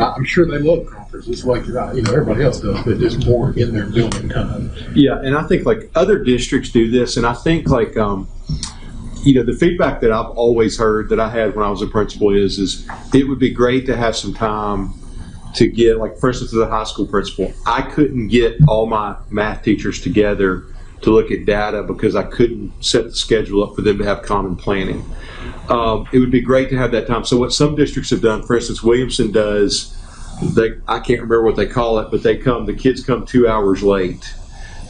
[SPEAKER 4] I'm sure they love conferences like everybody else does, but just more in their building time.
[SPEAKER 2] Yeah, and I think like other districts do this, and I think like the feedback that I've always heard that I had when I was a principal is it would be great to have some time to get, like, for instance, as a high school principal, I couldn't get all my math teachers together to look at data because I couldn't set the schedule up for them to have common planning. It would be great to have that time. So what some districts have done, for instance, Williamson does, I can't remember what they call it, but the kids come 2 hours late,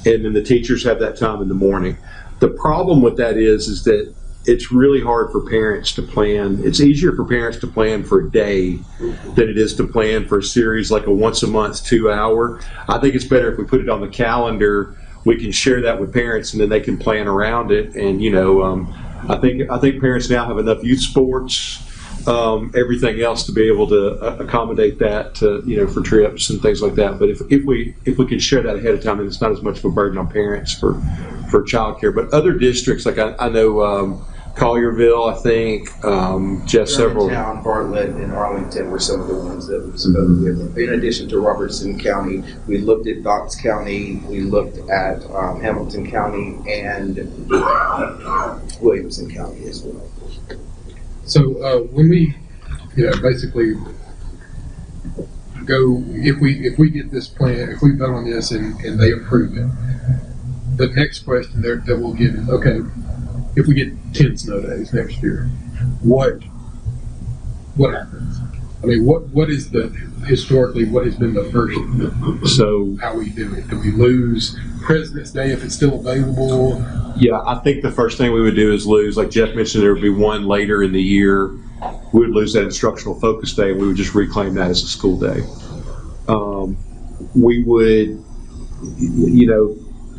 [SPEAKER 2] and then the teachers have that time in the morning. The problem with that is that it's really hard for parents to plan. It's easier for parents to plan for a day than it is to plan for a series like a once a month 2 hour. I think it's better if we put it on the calendar. We can share that with parents and then they can plan around it. And I think parents now have enough youth sports, everything else to be able to accommodate that for trips and things like that. But if we can share that ahead of time, then it's not as much of a burden on parents for childcare. But other districts, like I know Collierville, I think, several.
[SPEAKER 7] Germantown, Bartlett, and Arlington were some of the ones that we spoke with. In addition to Robertson County, we looked at Knox County, we looked at Hamilton County, and Williamson County as well.
[SPEAKER 4] So when we, basically go, if we get this plan, if we vote on this and they approve it, the next question that we'll get is, okay, if we get 10 snow days next year, what happens? I mean, what is historically what has been the first?
[SPEAKER 2] So
[SPEAKER 4] how we do it? Do we lose President's Day if it's still available?
[SPEAKER 2] Yeah, I think the first thing we would do is lose, like Jeff mentioned, there would be one later in the year. We would lose that instructional focus day, and we would just reclaim that as a school day. We would,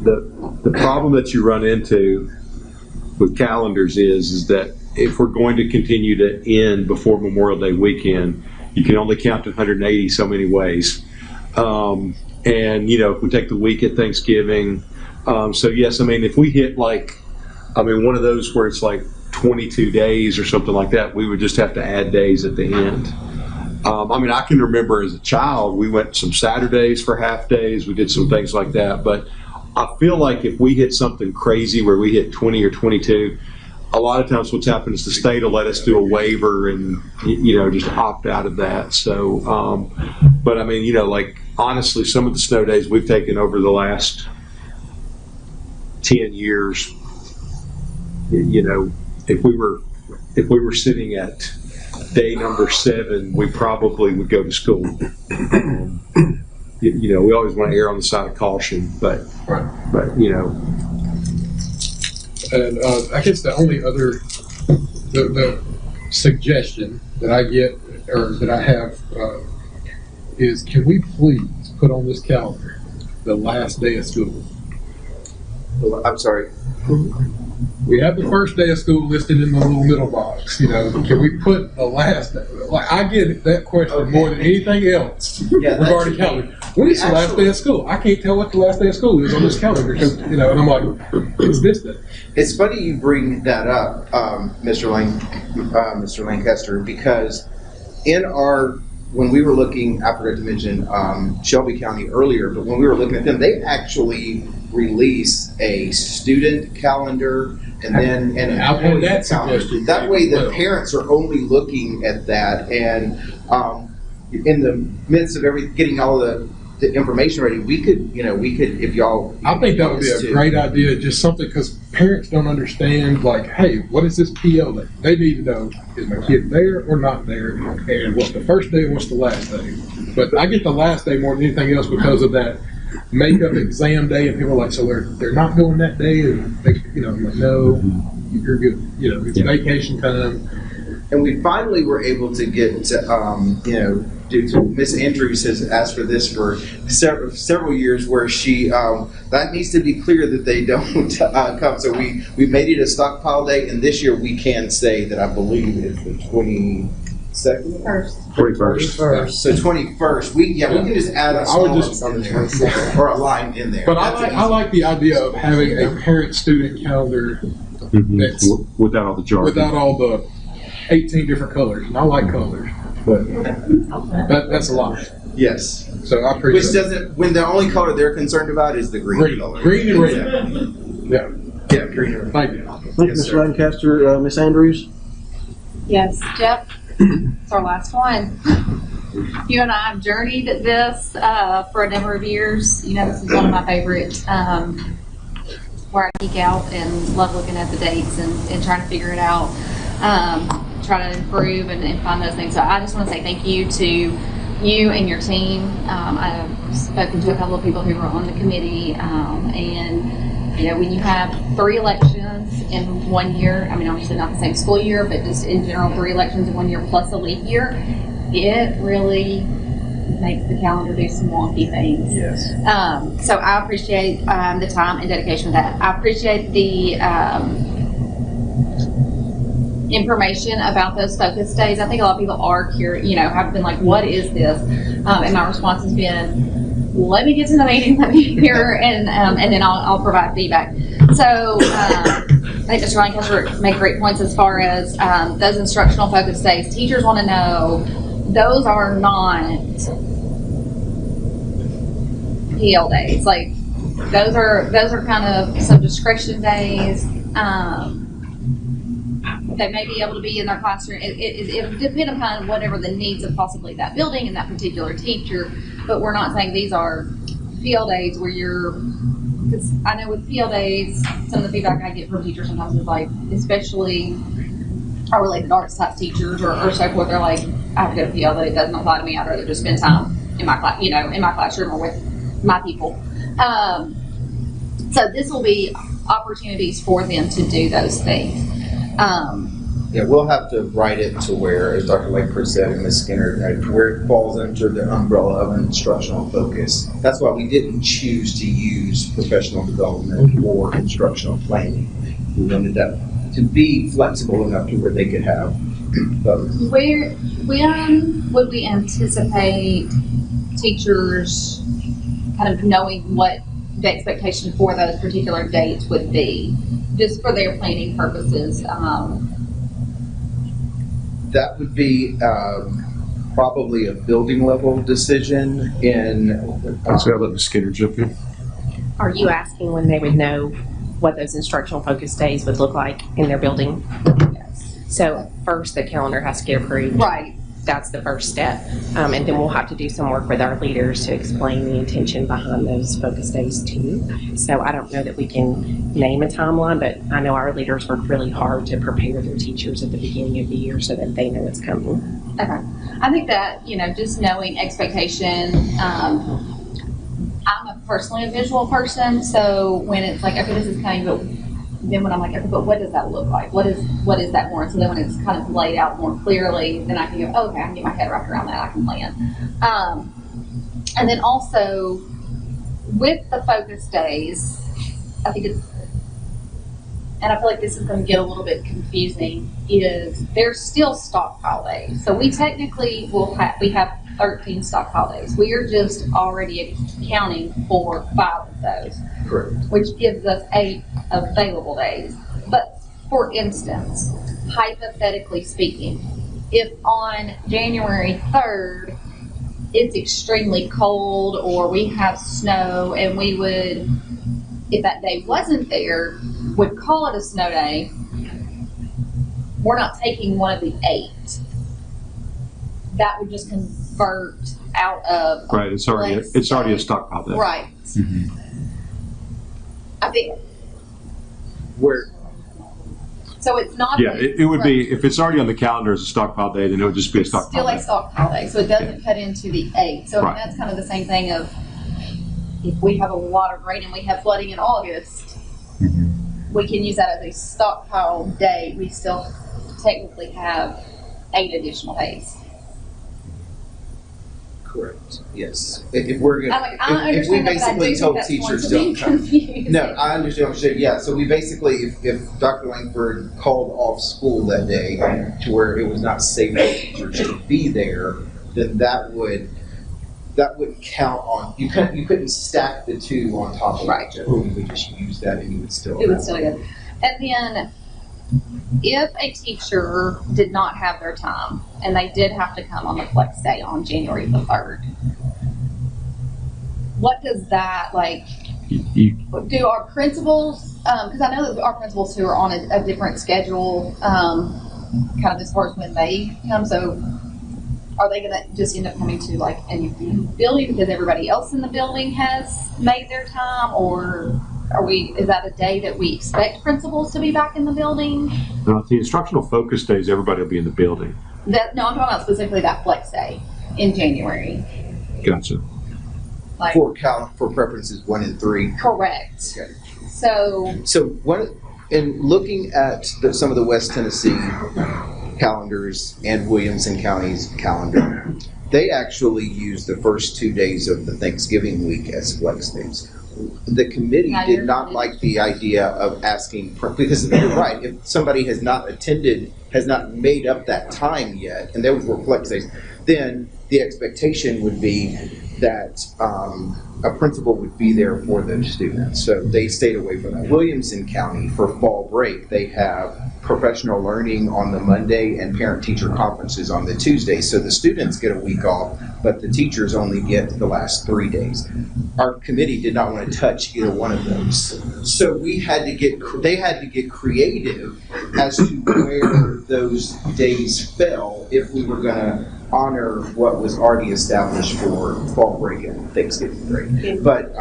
[SPEAKER 2] the problem that you run into with calendars is that if we're going to continue to end before Memorial Day weekend, you can only count to 180 so many ways. And, you know, if we take the week at Thanksgiving, so yes, I mean, if we hit like, I mean, one of those where it's like 22 days or something like that, we would just have to add days at the end. I mean, I can remember as a child, we went some Saturdays for half days. We did some things like that. But I feel like if we hit something crazy where we hit 20 or 22, a lot of times what's happened is the state will let us do a waiver and, you know, just opt out of that. So, but I mean, you know, like honestly, some of the snow days we've taken over the last 10 years, you know, if we were sitting at day number 7, we probably would go to school. You know, we always want to err on the side of caution, but you know.
[SPEAKER 4] And I guess the only other the suggestion that I get or that I have is, can we please put on this calendar the last day of school?
[SPEAKER 7] I'm sorry.
[SPEAKER 4] We have the first day of school listed in the little middle box. You know, can we put the last day? Like, I get that question more than anything else regarding calendar. When is the last day of school? I can't tell what the last day of school is on this calendar because, you know, and I'm like, it's this day.
[SPEAKER 7] It's funny you bring that up, Mr. Lancaster, because when we were looking, I forgot to mention Shelby County earlier, but when we were looking at them, they actually release a student calendar and then an employee calendar. That way the parents are only looking at that, and in the midst of getting all the information ready, we could, if y'all.
[SPEAKER 4] I think that would be a great idea, just something, because parents don't understand, like, hey, what is this PO day? They need to know, is my kid there or not there, and what's the first day and what's the last day. But I get the last day more than anything else because of that makeup exam day, and people are like, so they're not going that day, and they, I'm like, no, you're good. It's vacation time.
[SPEAKER 7] And we finally were able to get to, due to Miss Andrews has asked for this for several years, where she that needs to be clear that they don't come. So we made it a stockpile day, and this year we can say that I believe it's the 22nd, 21st. So 21st. We can just add a small in there or a line in there.
[SPEAKER 4] But I like the idea of having a parent-student calendar that's
[SPEAKER 2] without all the jargon,
[SPEAKER 4] without all the 18 different colors, and I like colors, but that's a lot.
[SPEAKER 7] Yes.
[SPEAKER 4] So I appreciate.
[SPEAKER 7] Which doesn't, when the only color they're concerned about is the green color.
[SPEAKER 4] Green and red. Yeah, green and red. Thank you.
[SPEAKER 1] Thank you, Mr. Lancaster. Miss Andrews?
[SPEAKER 5] Yes, Jeff, it's our last one. You and I have journeyed this for a number of years. This is one of my favorites, where I geek out and love looking at the dates and trying to figure it out. Try to improve and find those things. So I just want to say thank you to you and your team. I've spoken to a couple of people who were on the committee, and when you have 3 elections in 1 year, I mean, obviously not the same school year, but just in general 3 elections in 1 year plus a leap year, it really makes the calendar do some wonky things.
[SPEAKER 7] Yes.
[SPEAKER 5] So I appreciate the time and dedication with that. I appreciate the information about those focus days. I think a lot of people are curious, have been like, what is this? And my response has been, let me get to the meeting, let me hear, and then I'll provide feedback. So I think Mr. Lancaster made great points as far as those instructional focus days. Teachers want to know those are not PL days. Like those are kind of some discretion days. They may be able to be in their classroom. It depends upon whatever the needs of possibly that building and that particular teacher. But we're not saying these are field days where because I know with field days, some of the feedback I get from teachers sometimes is like, especially our related arts type teachers or so forth, they're like, I have to go to field, but it doesn't apply to me. I'd rather just spend time in my class, in my classroom or with my people. So this will be opportunities for them to do those things.
[SPEAKER 7] We'll have to write it to where, as Dr. Lakeford said and Ms. Skinner, where it falls under the umbrella of an instructional focus. That's why we didn't choose to use professional development or instructional planning. we wanted that to be flexible enough to where they could have both.
[SPEAKER 5] When would we anticipate teachers kind of knowing what the expectation for those particular dates would be, just for their planning purposes?
[SPEAKER 7] That would be probably a building level decision in.
[SPEAKER 2] So I'll let Ms. Skinner jump in.
[SPEAKER 6] Are you asking when they would know what those instructional focus days would look like in their building? So first, the calendar has to get approved.
[SPEAKER 5] Right.
[SPEAKER 6] That's the first step. And then we'll have to do some work with our leaders to explain the intention behind those focus days too. So I don't know that we can name a timeline, but I know our leaders work really hard to prepare their teachers at the beginning of the year so that they know it's coming.
[SPEAKER 5] Okay. I think that, just knowing expectation, I'm personally a visual person, so when it's like, okay, this is coming, but then when I'm like, okay, but what does that look like? What is that more? So then when it's kind of laid out more clearly, then I can go, oh, okay, I can get my head wrapped around that. I can plan. And then also with the focus days, I think and I feel like this is going to get a little bit confusing, is there's still stockpile days. So we technically we have 13 stockpile days. We are just already accounting for 5 of those.
[SPEAKER 7] Correct.
[SPEAKER 5] Which gives us 8 available days. But for instance, hypothetically speaking, if on January 3rd it's extremely cold or we have snow and we would, if that day wasn't there, would call it a snow day, we're not taking one of the 8. That would just convert out of
[SPEAKER 2] Right, it's already a stockpile day.
[SPEAKER 5] right.
[SPEAKER 2] Mhm.
[SPEAKER 5] I think
[SPEAKER 7] Where
[SPEAKER 5] so. It's not.
[SPEAKER 2] Yeah, it would be, if it's already on the calendar as a stockpile day, then it would just be a
[SPEAKER 5] It's
[SPEAKER 2] stockpile
[SPEAKER 5] still a
[SPEAKER 2] day.
[SPEAKER 5] stockpile day, so it doesn't cut into the 8. So
[SPEAKER 2] Right.
[SPEAKER 5] that's kind of the same thing of if we have a lot of rain and we have flooding in August, we can use that as a stockpile day. We still technically have 8 additional days.
[SPEAKER 7] Correct. Yes. If we're
[SPEAKER 5] I'm
[SPEAKER 7] gonna,
[SPEAKER 5] like, I
[SPEAKER 7] if we
[SPEAKER 5] understand that, but I
[SPEAKER 7] basically
[SPEAKER 5] do think
[SPEAKER 7] told
[SPEAKER 5] that's
[SPEAKER 7] teachers
[SPEAKER 5] going to be
[SPEAKER 7] don't come.
[SPEAKER 5] confusing.
[SPEAKER 7] No, I understand what you're saying. Yeah, so we basically, if Dr. Langford called off school that day to where it was not safe for teachers to be there, then that would count on, you couldn't stack the 2 on top of
[SPEAKER 5] Right.
[SPEAKER 7] each other. You would just use that and you would still.
[SPEAKER 5] It would still be good. And then, if a teacher did not have their time and they did have to come on the flex day on January the 3rd, what does that do our principals? Because I know that our principals who are on a different schedule, kind of as far as when they come. So, are they going to just end up coming to like a new building because everybody else in the building has made their time, or? Is that a day that we expect principals to be back in the building?
[SPEAKER 2] No, the instructional focus days, everybody will be in the building.
[SPEAKER 5] No, I'm talking about specifically that flex day in January.
[SPEAKER 2] Gotcha.
[SPEAKER 5] Like,
[SPEAKER 7] For preferences 1 and 3.
[SPEAKER 5] correct.
[SPEAKER 7] Okay.
[SPEAKER 5] So
[SPEAKER 7] in looking at some of the West Tennessee calendars and Williamson County's calendar, they actually use the first 2 days of the Thanksgiving week as flex days. The committee
[SPEAKER 5] Now
[SPEAKER 7] did
[SPEAKER 5] you're
[SPEAKER 7] not
[SPEAKER 5] coming.
[SPEAKER 7] like the idea of asking, because you're right, if somebody has not attended, has not made up that time yet, and those were flex days, then the expectation would be that a principal would be there for those students. So they stayed away from that. Williamson County, for fall break, they have professional learning on the Monday and parent-teacher conferences on the Tuesday. So the students get a week off, but the teachers only get the last 3 days. Our committee did not want to touch either one of those. So they had to get creative as to where those days fell if we were going to honor what was already established for fall break and Thanksgiving break. But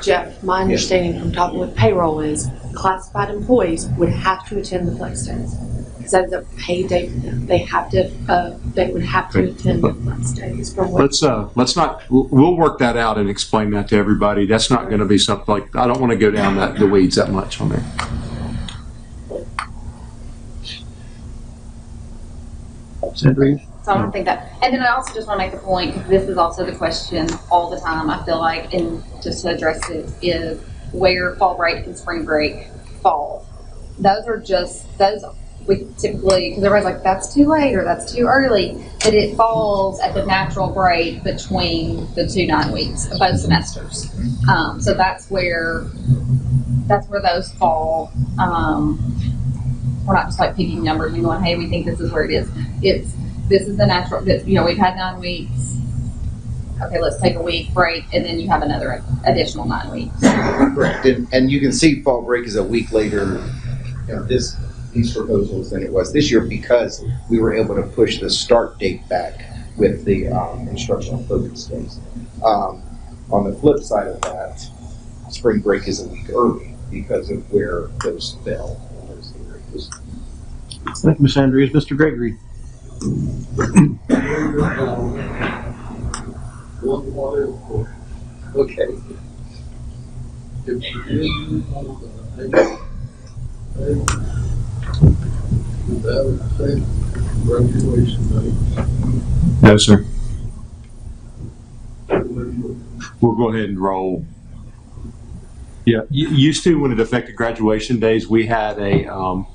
[SPEAKER 8] Jeff, my understanding from talking with payroll is classified employees would have to attend the flex days. Because that is a paid day for them. They would have to attend the flex days from what.
[SPEAKER 2] We'll work that out and explain that to everybody. That's not going to be something like, I don't want to go down the weeds that much on there.
[SPEAKER 5] So I don't think that, and then I also just want to make the point, because this is also the question all the time, I feel like, and just to address it, is where fall break and spring break fall. those are just, those we typically, because everybody's like, that's too late or that's too early, but it falls at the natural break between the 2 9 weeks of both semesters. So that's where those fall. We're not just like picking numbers and going, hey, we think this is where it is. This is the natural, we've had 9 weeks. Okay, let's take a week break, and then you have another additional 9 weeks.
[SPEAKER 7] Correct. And you can see fall break is a week later, these proposals than it was this year because we were able to push the start date back with the instructional focus days. On the flip side of that, spring break is a week early because of where those fell in those areas.
[SPEAKER 1] Thank you, Ms. Andrews. Mr. Gregory.
[SPEAKER 7] Okay.
[SPEAKER 2] No, sir. We'll go ahead and roll. Yeah, used to when it affected graduation days, we had you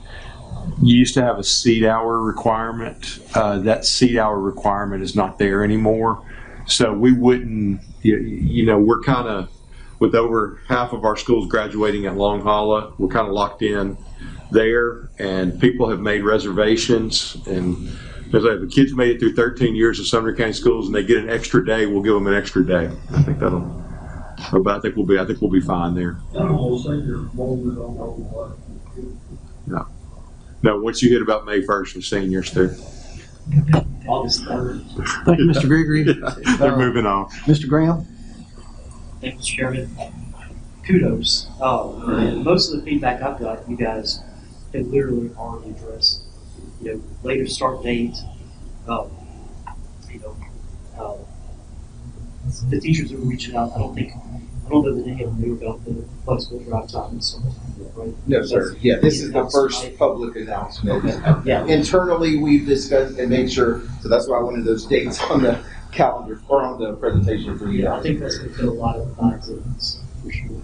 [SPEAKER 2] used to have a seat hour requirement. That seat hour requirement is not there anymore. So we wouldn't, we're kind of, with over half of our schools graduating at Long Hollow, we're kind of locked in there, and people have made reservations. And as I have, the kids made it through 13 years of Sumner County schools, and they get an extra day, we'll give them an extra day. I think we'll be fine there. No, once you hit about May 1st with seniors, they're
[SPEAKER 9] August 3rd.
[SPEAKER 1] Thank you, Mr. Gregory.
[SPEAKER 2] they're moving on.
[SPEAKER 1] Mr. Graham.
[SPEAKER 9] Thank you, Mr. Chairman. Kudos. Most of the feedback I've got, you guys have literally already addressed. Later start date. The teachers are reaching out. I don't know that any of them knew about the flexible drive time and so on, right?
[SPEAKER 7] No, sir. Yeah, this is the first public announcement.
[SPEAKER 9] Yeah.
[SPEAKER 7] Internally, we've discussed and made sure, so that's why I wanted those dates on the calendar or on the presentation for you.
[SPEAKER 9] Yeah, I think that's going to fit a lot of minds for sure.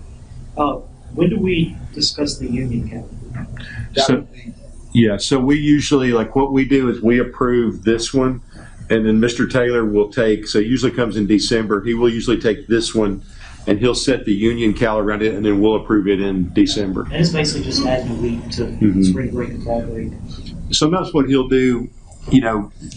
[SPEAKER 9] When do we discuss the union calendar?
[SPEAKER 2] So we usually, like what we do is we approve this one, and then Mr. Taylor will take, so it usually comes in December, he will usually take this one and he'll set the union calendar around it, and then we'll approve it in December.
[SPEAKER 9] And it's basically just adding a week to spring break and fall break.
[SPEAKER 2] Sometimes what he'll do,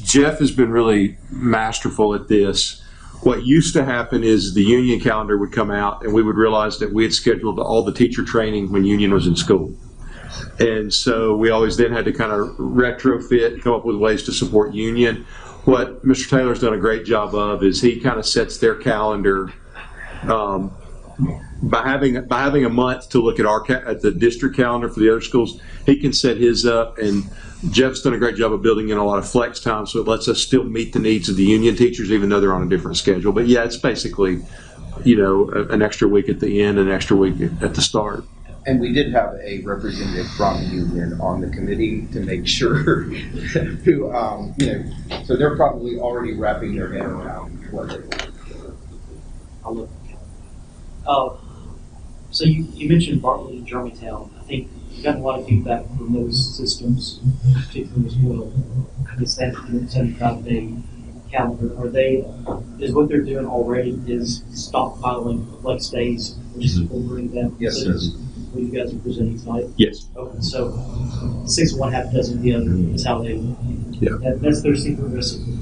[SPEAKER 2] Jeff has been really masterful at this. What used to happen is the union calendar would come out and we would realize that we had scheduled all the teacher training when union was in school. And so we always then had to kind of retrofit and come up with ways to support union. What Mr. Taylor's done a great job of is he kind of sets their calendar by having a month to look at the district calendar for the other schools. He can set his up, and Jeff's done a great job of building in a lot of flex time, so it lets us still meet the needs of the union teachers, even though they're on a different schedule. But yeah, it's basically, an extra week at the end, an extra week at the start.
[SPEAKER 7] And we did have a representative from the union on the committee to make sure who, so they're probably already wrapping their head around what they want.
[SPEAKER 9] I love it. So you mentioned Bartlett and Germantown. I think you've gotten a lot of feedback from those systems, particularly as well. It's that 75-day calendar. Is what they're doing already is stockpiling flex days, which is incorporating them?
[SPEAKER 7] Yes, sir.
[SPEAKER 9] What you guys are presenting tonight?
[SPEAKER 2] Yes.
[SPEAKER 9] Okay, so 6 of one, half a dozen of the other is how they.
[SPEAKER 2] Yeah.
[SPEAKER 9] That's their secret recipe.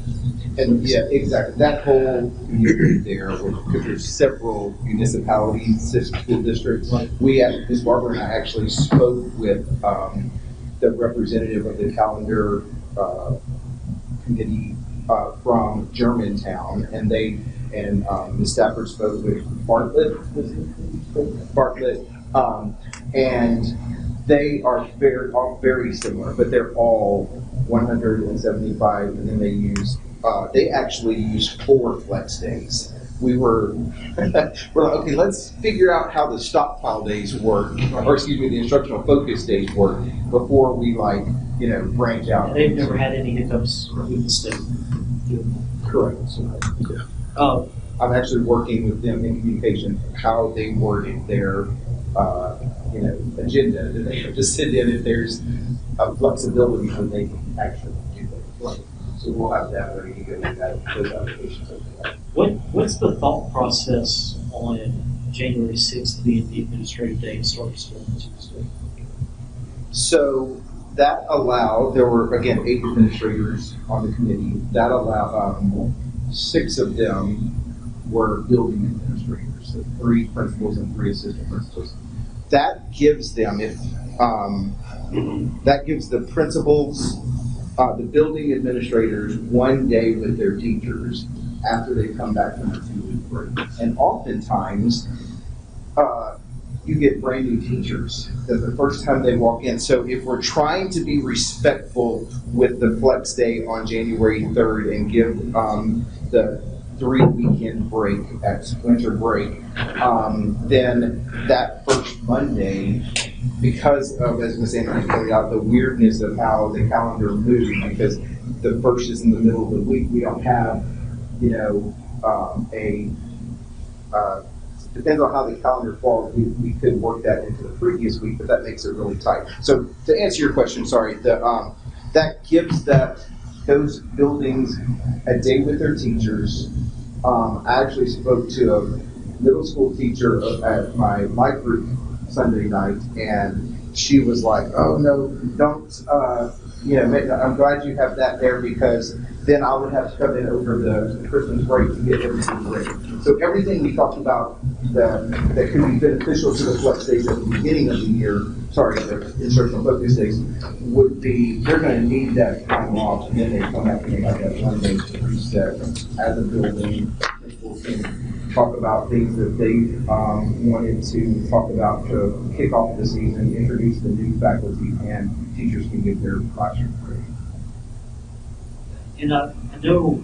[SPEAKER 7] And yeah, exactly. That whole community there, because there's several municipalities, school districts.
[SPEAKER 9] Right.
[SPEAKER 7] Ms. Barber and I actually spoke with the representative of the calendar committee from Germantown, and Ms. Stafford spoke with Bartlett, and they are all very similar, but they're all 175, and then they actually use 4 flex days. We're like, okay, let's figure out how the stockpile days work, the instructional focus days work before we branch out.
[SPEAKER 9] They've never had any hiccups with the state.
[SPEAKER 7] Correct. I'm actually working with them in communication how they worded their agenda that they have to send in if there's flexibility when they can actually do that. So we'll have that ready to go with those applications.
[SPEAKER 9] What's the thought process on January 6th being the administrative day and start school on Tuesday?
[SPEAKER 7] So that allowed, there were again 8 administrators on the committee. That allowed 6 of them were building administrators, so 3 principals and 3 assistant principals. That gives them, that gives the principals, the building administrators 1 day with their teachers after they come back from the 2-week break. And oftentimes, you get brand new teachers that the first time they walk in. So if we're trying to be respectful with the flex day on January 3rd and give the 3-weekend break at winter break, then that first Monday, because of, as Ms. Anderson pointed out, the weirdness of how the calendar moved, because the first is in the middle of the week, we don't have, depends on how the calendar falls, we could work that into the previous week, but that makes it really tight. So to answer your question, sorry, that gives those buildings a day with their teachers. I actually spoke to a middle school teacher at my group Sunday night, and she was like, "Oh no, don't, I'm glad you have that there because then I would have to come in over the Christmas break to get everything ready." So everything we talked about that could be beneficial to the flex days at the beginning of the year, the instructional focus days, would be, they're going to need that time off, and then they come back and they have that 1 day to reset as a building. People can talk about things that they wanted to talk about to kick off the season, introduce the new faculty, and teachers can get their classroom ready.
[SPEAKER 9] And I know,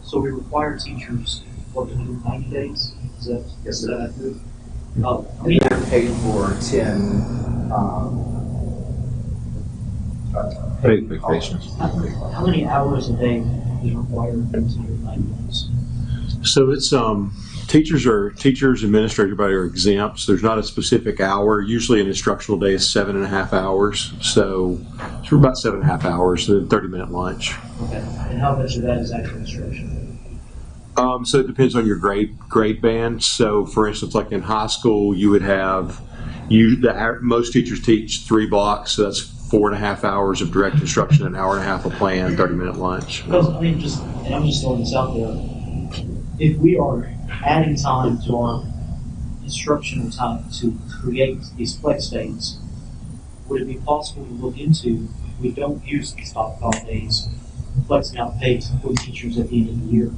[SPEAKER 9] so we require teachers work 90 days. Is that?
[SPEAKER 7] Yes, sir.
[SPEAKER 9] Accurate?
[SPEAKER 7] They're paid for 10
[SPEAKER 2] paid vacations.
[SPEAKER 9] How many hours a day is required to do 90 days?
[SPEAKER 2] So it's teachers, administrators, everybody are exempt. So there's not a specific hour. Usually an instructional day is 7.5 hours. So it's for about 7.5 hours, and then 30-minute lunch.
[SPEAKER 9] Okay. And how much of that is actual instruction?
[SPEAKER 2] So it depends on your grade band. So for instance, like in high school, you would have most teachers teach 3 blocks. So that's 4.5 hours of direct instruction, an hour and a half of plan, 30-minute lunch.
[SPEAKER 9] Because I'm just throwing this out there. If we are adding time to our instructional time to create these flex days, would it be possible to look into, if we don't use the stop call days, flexing out pay for teachers at the end of the year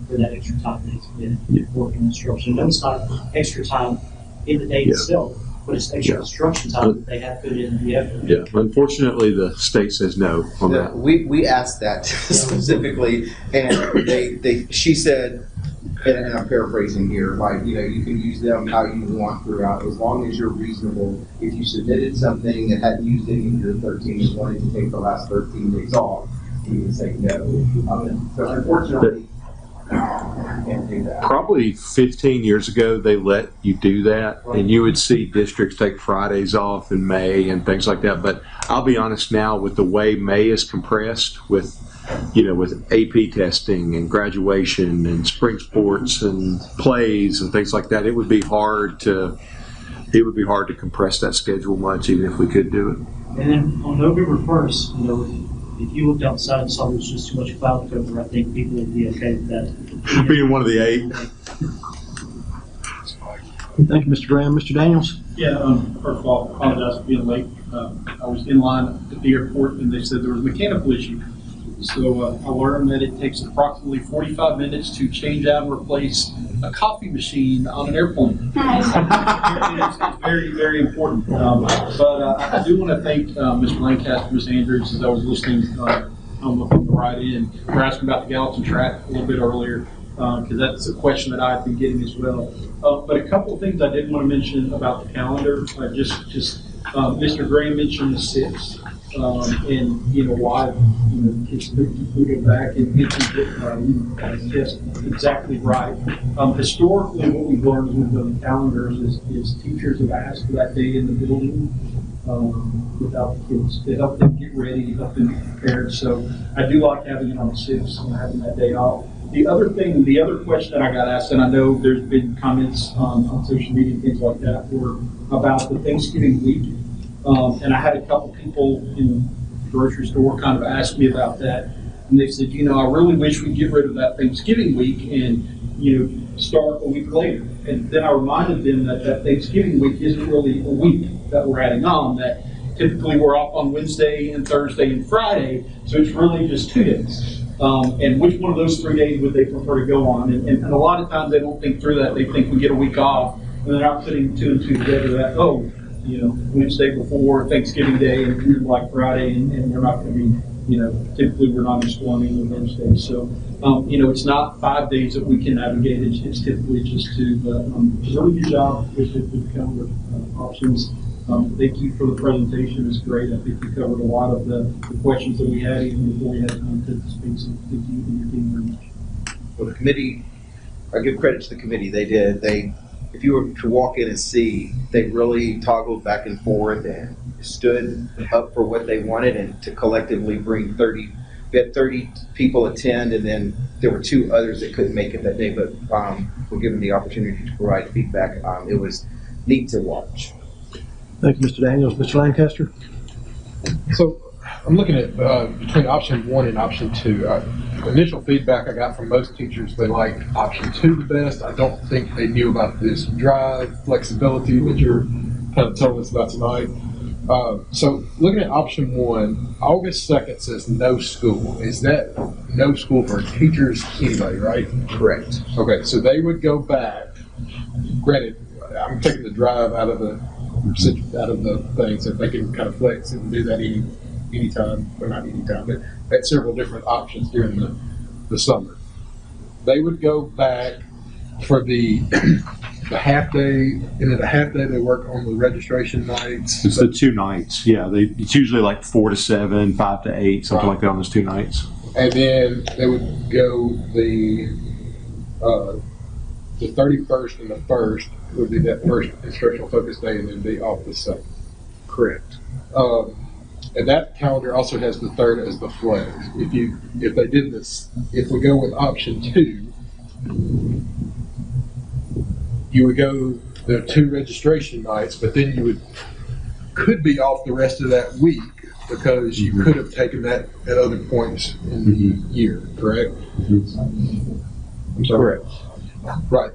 [SPEAKER 9] for that extra time they've been working instruction? No, it's not extra time in the day itself, but it's extra instruction time that they have put in the effort.
[SPEAKER 2] Yeah, unfortunately, the state says no on that.
[SPEAKER 7] We asked that specifically, and she said, and I'm paraphrasing here, you can use them how you want throughout, as long as you're reasonable. If you submitted something and hadn't used any of your 13 and wanted to take the last 13 days off, you can say no. So unfortunately, you can't do that.
[SPEAKER 2] Probably 15 years ago, they let you do that, and you would see districts take Fridays off in May and things like that. But I'll be honest now, with the way May is compressed with AP testing and graduation and spring sports and plays and things like that, it would be hard to compress that schedule much, even if we could do it.
[SPEAKER 9] And then on November 1st, if you looked outside and saw there was just too much cloud cover, I think people would be okay with that.
[SPEAKER 2] Being one of the 8.
[SPEAKER 1] Thank you, Mr. Graham. Mr. Daniels?
[SPEAKER 10] Yeah, first of all, I apologize for being late. I was in line at the airport and they said there was a mechanical issue. So I learned that it takes approximately 45 minutes to change out and replace a coffee machine on an airplane. It's very, very important. But I do want to thank Mr. Lancaster, Ms. Andrews, as I was listening on the ride in. We're asking about the Gallatin track a little bit earlier, because that's a question that I've been getting as well. But a couple of things I did want to mention about the calendar. Mr. Graham mentioned the 6th. and, you know, why, you know, kids we go back and get just exactly right. Historically, what we've learned with the calendars is teachers have asked for that day in the building without the kids, to help them get ready, help them get prepared. So I do like having it on the 6th and having that day off. The other question that I got asked, and I know there's been comments on social media and things like that, were about the Thanksgiving week. And I had a couple people in the grocery store kind of ask me about that. And they said, you know, I really wish we'd get rid of that Thanksgiving week and, you know, start a week later. And then I reminded them that that Thanksgiving week isn't really a week that we're adding on, that typically we're off on Wednesday and Thursday and Friday, so it's really just 2 days. And which one of those 3 days would they prefer to go on? And a lot of times they don't think through that. They think we get a week off, and they're not putting 2 and 2 together that, oh, you know, Wednesday before Thanksgiving Day and Black Friday, and they're not going to be, you know, typically we're not in school on either of those days. So, you know, it's not 5 days that we can navigate. It's typically just 2. But really good job with the calendar options. Thank you for the presentation. It's great. I think you covered a lot of the questions that we had even before we had time to speak. So thank you and your team very much.
[SPEAKER 7] Well, the committee, I give credit to the committee. If you were to walk in and see, they really toggled back and forth and stood up for what they wanted, and to collectively bring 30. We had 30 people attend, and then there were 2 others that couldn't make it that day, but were given the opportunity to provide feedback. It was neat to watch.
[SPEAKER 1] Thank you, Mr. Daniels. Mr. Lancaster?
[SPEAKER 4] So I'm looking at between option 1 and option 2. Initial feedback I got from most teachers, they like option 2 the best. I don't think they knew about this drive, flexibility that you're kind of telling us about tonight. So looking at option 1, August 2nd says no school. Is that no school for teachers, anybody, right?
[SPEAKER 7] Correct.
[SPEAKER 4] Okay, so they would go back. Granted, I'm taking the drive out of the thing, so they can kind of flex and do that anytime, or not anytime, but at several different options during the summer. They would go back for the half day, and at a half day they work on the registration nights.
[SPEAKER 2] It's the 2 nights, yeah. It's usually like 4 to 7, 5 to 8, something like that on those 2 nights.
[SPEAKER 4] And then they would go the 31st and the 1st would be that first instructional focus day, and then be off the 2nd.
[SPEAKER 7] Correct.
[SPEAKER 4] And that calendar also has the 3rd as the flex. If they did this, if we go with option 2, you would go the 2 registration nights, but then you could be off the rest of that week because you could have taken that at other points in the year, correct? I'm sorry.
[SPEAKER 7] Correct.
[SPEAKER 4] Right.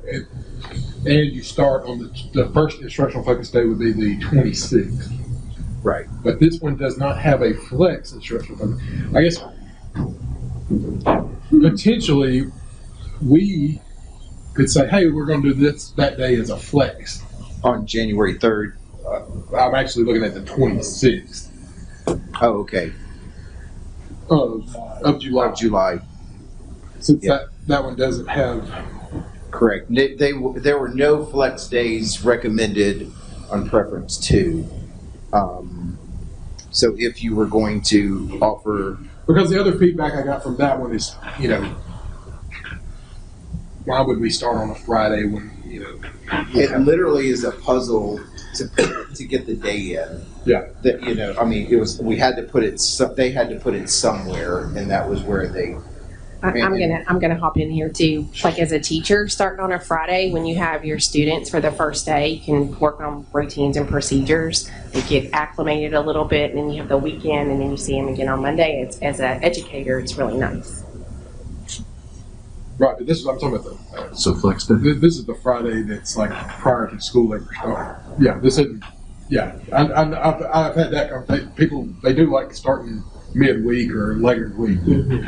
[SPEAKER 4] And you start on the first instructional focus day would be the 26th.
[SPEAKER 7] Right.
[SPEAKER 4] But this one does not have a flex instructional focus. I guess potentially we could say, hey, we're going to do this that day as a flex.
[SPEAKER 7] On January 3rd.
[SPEAKER 4] I'm actually looking at the 26th.
[SPEAKER 7] Oh, okay.
[SPEAKER 4] Of July.
[SPEAKER 7] Of July.
[SPEAKER 4] Since that one doesn't have.
[SPEAKER 7] Correct. There were no flex days recommended on preference 2. So if you were going to offer.
[SPEAKER 4] Because the other feedback I got from that one is, you know, why would we start on a Friday when, you know.
[SPEAKER 7] It literally is a puzzle to get the day in.
[SPEAKER 4] Yeah.
[SPEAKER 7] That, you know, I mean, they had to put it somewhere, and that was where they.
[SPEAKER 6] I'm gonna hop in here too. Like as a teacher, starting on a Friday when you have your students for the first day, you can work on routines and procedures. They get acclimated a little bit, and then you have the weekend, and then you see them again on Monday. As an educator, it's really nice.
[SPEAKER 4] Right, but this is what I'm talking about.
[SPEAKER 2] So flex day.
[SPEAKER 4] This is the Friday that's like prior to school ever starting. Yeah, this isn't. Yeah, I've had that conversation. People, they do like starting midweek or later in the week,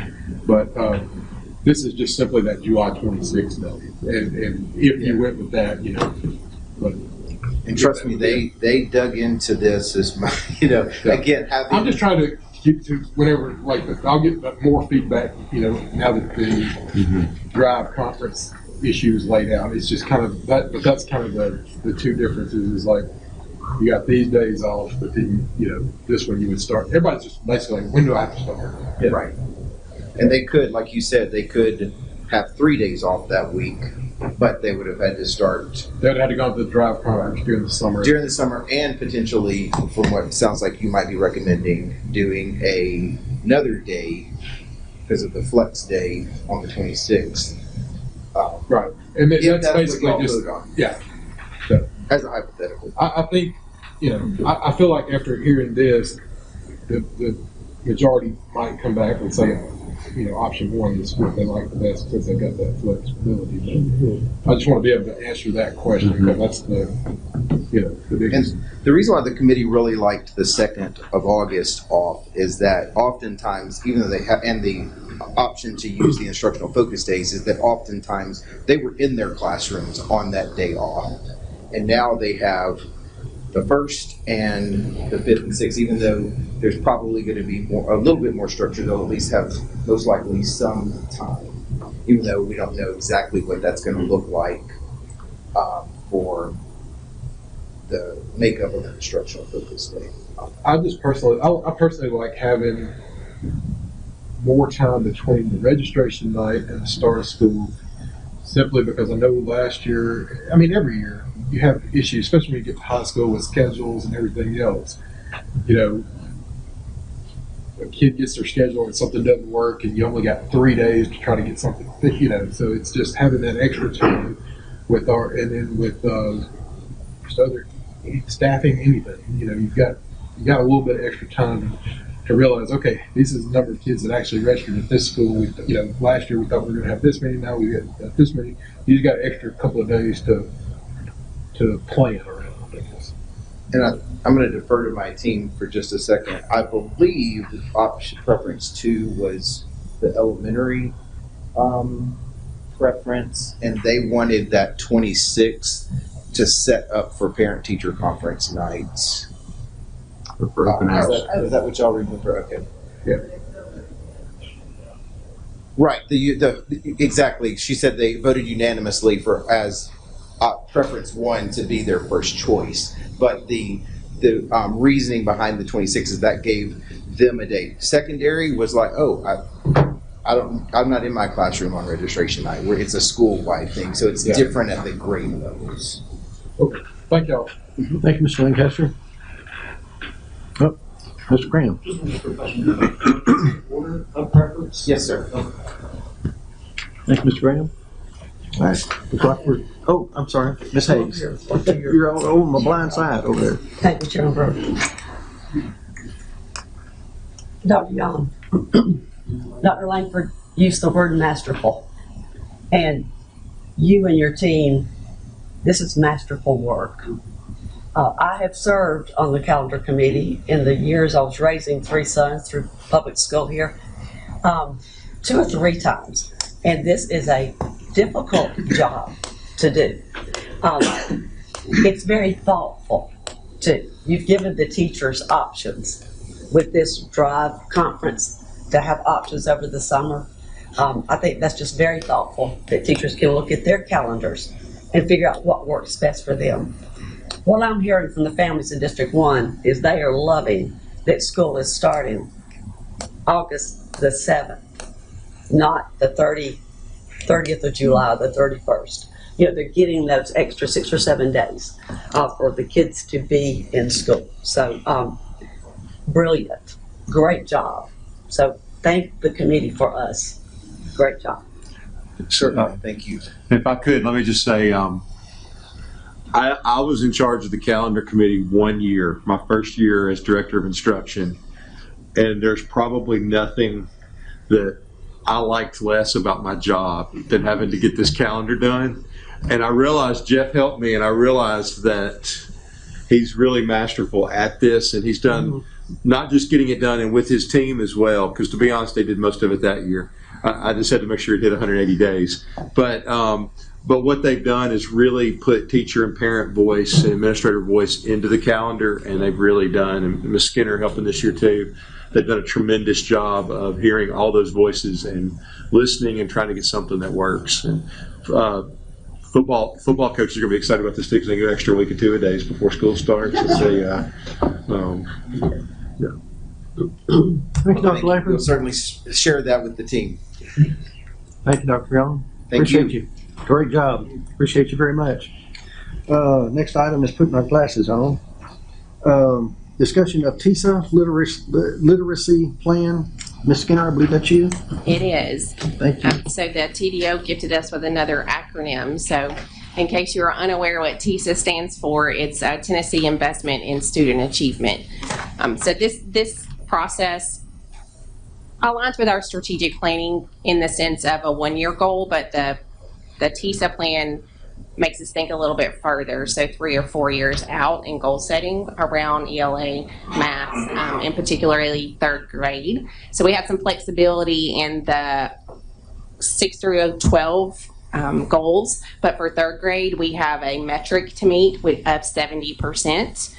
[SPEAKER 4] but this is just simply that July 26th day. And if you went with that, you know, but.
[SPEAKER 7] And trust me, they dug into this as much, you know.
[SPEAKER 4] Yeah.
[SPEAKER 7] Again,
[SPEAKER 4] I'm just trying to keep to whenever, like, I'll get more feedback, you know, now that the drive conference issue is laid out. It's just kind of that, but that's kind of the 2 differences is like you got these days off, but then, this one you would start. Everybody's just basically like, when do I have to start?
[SPEAKER 7] Yeah. Right. And they could, like you said, they could have 3 days off that week, but they would have had to start.
[SPEAKER 4] They would have had to go to the drive conference during the summer.
[SPEAKER 7] During the summer, and potentially, from what it sounds like you might be recommending, doing another day because of the flex day on the 26th.
[SPEAKER 4] Right. And
[SPEAKER 7] If
[SPEAKER 4] that's basically
[SPEAKER 7] what y'all
[SPEAKER 4] just,
[SPEAKER 7] vote on,
[SPEAKER 4] yeah.
[SPEAKER 7] as a hypothetical.
[SPEAKER 4] I think, I feel like after hearing this, the majority might come back and say, option one is what they like the best because they got that flexibility. But I just want to be able to answer that question because that's the biggest.
[SPEAKER 7] And the reason why the committee really liked the 2nd of August off is that oftentimes, even though they have, and the option to use the instructional focus days is that oftentimes they were in their classrooms on that day off. And now they have the 1st and the 5th and 6th, even though there's probably going to be a little bit more structure, they'll at least have most likely some time, even though we don't know exactly what that's going to look like for the makeup of an instructional focus day.
[SPEAKER 4] I personally like having more time between the registration night and the start of school, simply because I know last year, every year, you have issues, especially when you get to high school with schedules and everything else. A kid gets their schedule and something doesn't work, and you only got 3 days to try to get something. So it's just having that extra time with just other staffing, anything. You've got a little bit of extra time to realize, okay, this is the number of kids that actually registered at this school. Last year we thought we were going to have this many. Now we got this many. You just got an extra couple of days to plan around, I guess.
[SPEAKER 7] And I'm going to defer to my team for just a second. I believe option preference 2 was the elementary preference, and they wanted that 26th to set up for parent-teacher conference nights.
[SPEAKER 1] For open house.
[SPEAKER 7] Is that what y'all remember? Okay.
[SPEAKER 4] Yeah.
[SPEAKER 7] Right. Exactly. She said they voted unanimously for as preference 1 to be their first choice, but the reasoning behind the 26 is that gave them a day. Secondary was like, I'm not in my classroom on registration night. Where it's a school-wide thing, so it's different at the grade levels.
[SPEAKER 4] Okay. Thank y'all.
[SPEAKER 1] Thank you, Mr. Lancaster. Oh, Mr. Graham.
[SPEAKER 9] Order of preference?
[SPEAKER 7] Yes, sir.
[SPEAKER 1] Thank you, Mr. Graham. All right. Looks like oh, I'm sorry, Ms. Hayes. You're over my blind side over there.
[SPEAKER 11] Thank you, Chairman Burke. Dr. Young, Dr. Langford used the word masterful. And you and your team, this is masterful work. I have served on the calendar committee in the years I was raising 3 sons through public school here, 2 or 3 times. And this is a difficult job to do. It's very thoughtful. You've given the teachers options with this drive conference to have options over the summer. I think that's just very thoughtful that teachers can look at their calendars and figure out what works best for them. What I'm hearing from the families in District 1 is they are loving that school is starting August the 7th, not the 30th of July, the 31st. They're getting those extra 6 or 7 days for the kids to be in school. So, brilliant. Great job. So, thank the committee for us. Great job.
[SPEAKER 7] Certainly. Thank you.
[SPEAKER 2] If I could, let me just say, I was in charge of the calendar committee 1 year, my first year as director of instruction, and there's probably nothing that I liked less about my job than having to get this calendar done. And I realized Jeff helped me, and I realized that he's really masterful at this, and he's done not just getting it done and with his team as well, because to be honest, they did most of it that year. I just had to make sure it hit 180 days. But what they've done is really put teacher and parent voice and administrator voice into the calendar, and they've really done, and Ms. Skinner helping this year too, they've done a tremendous job of hearing all those voices and listening and trying to get something that works. And
[SPEAKER 12] football coaches are going to be excited about this too because they get an extra week or 2 a days before school starts. It's
[SPEAKER 1] Thank you, Dr. Langford.
[SPEAKER 7] We'll certainly share that with the team.
[SPEAKER 1] Thank you, Dr. Young.
[SPEAKER 7] Thank
[SPEAKER 1] Appreciate you. Great job. Appreciate you very much. Next item is putting our glasses on. Discussion of TISA literacy plan. Ms. Skinner, I believe that's you.
[SPEAKER 6] It is.
[SPEAKER 1] Thank you.
[SPEAKER 6] So the TDO gifted us with another acronym. So in case you're unaware what TISA stands for, it's Tennessee Investment in Student Achievement. So this process aligns with our strategic planning in the sense of a 1-year goal, but the TISA plan makes us think a little bit further, so 3 or 4 years out in goal setting around ELA, math, and particularly 3rd grade. So we have some flexibility in the 6 through 12 goals, but for 3rd grade we have a metric to meet of 70%,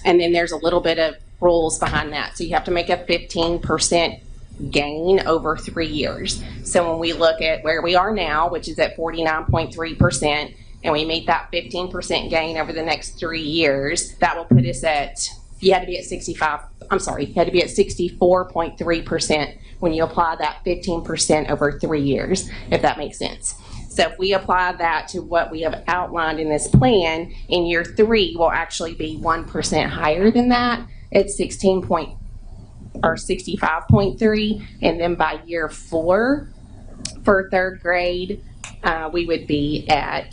[SPEAKER 6] and then there's a little bit of rules behind that. So you have to make a 15% gain over 3 years. So when we look at where we are now, which is at 49.3%, and we meet that 15% gain over the next 3 years, that will put us at, you had to be at 64.3% when you apply that 15% over 3 years, if that makes sense. So if we apply that to what we have outlined in this plan, in year 3 will actually be 1% higher than that at 65.3, and then by year 4 for 3rd grade, we would be at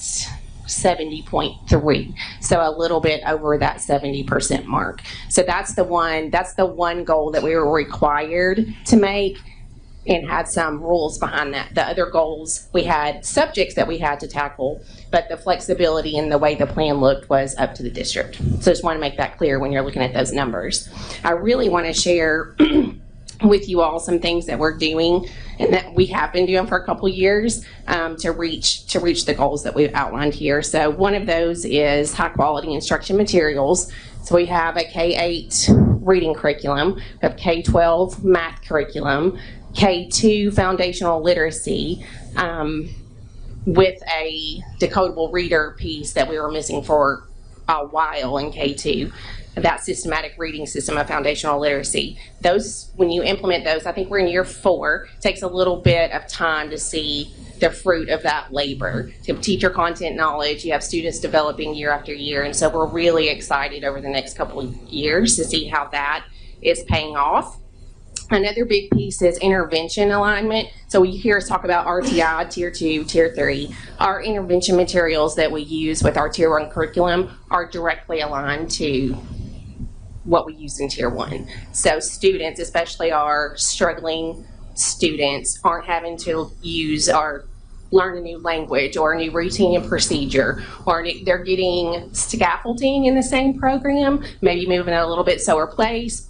[SPEAKER 6] 70.3, so a little bit over that 70% mark. So that's the one goal that we were required to make, and had some rules behind that. The other goals, we had subjects that we had to tackle, but the flexibility in the way the plan looked was up to the district. So just want to make that clear when you're looking at those numbers. I really want to share with you all some things that we're doing and that we have been doing for a couple years to reach the goals that we've outlined here. So one of those is high quality instruction materials. So we have a K-8 reading curriculum, we have K-12 math curriculum, K-2 foundational literacy, with a decodable reader piece that we were missing for a while in K-2. That systematic reading system of foundational literacy. Those, when you implement those, I think we're in year 4, it takes a little bit of time to see the fruit of that labor. You have teacher content knowledge, you have students developing year after year, and so we're really excited over the next couple of years to see how that is paying off. Another big piece is intervention alignment. So we hear us talk about RTI, Tier 2, Tier 3. Our intervention materials that we use with our Tier 1 curriculum are directly aligned to what we use in Tier 1. So students, especially our struggling students, aren't having to use or learn a new language or a new routine and procedure, or they're getting scaffolding in the same program, maybe moving at a little bit slower pace,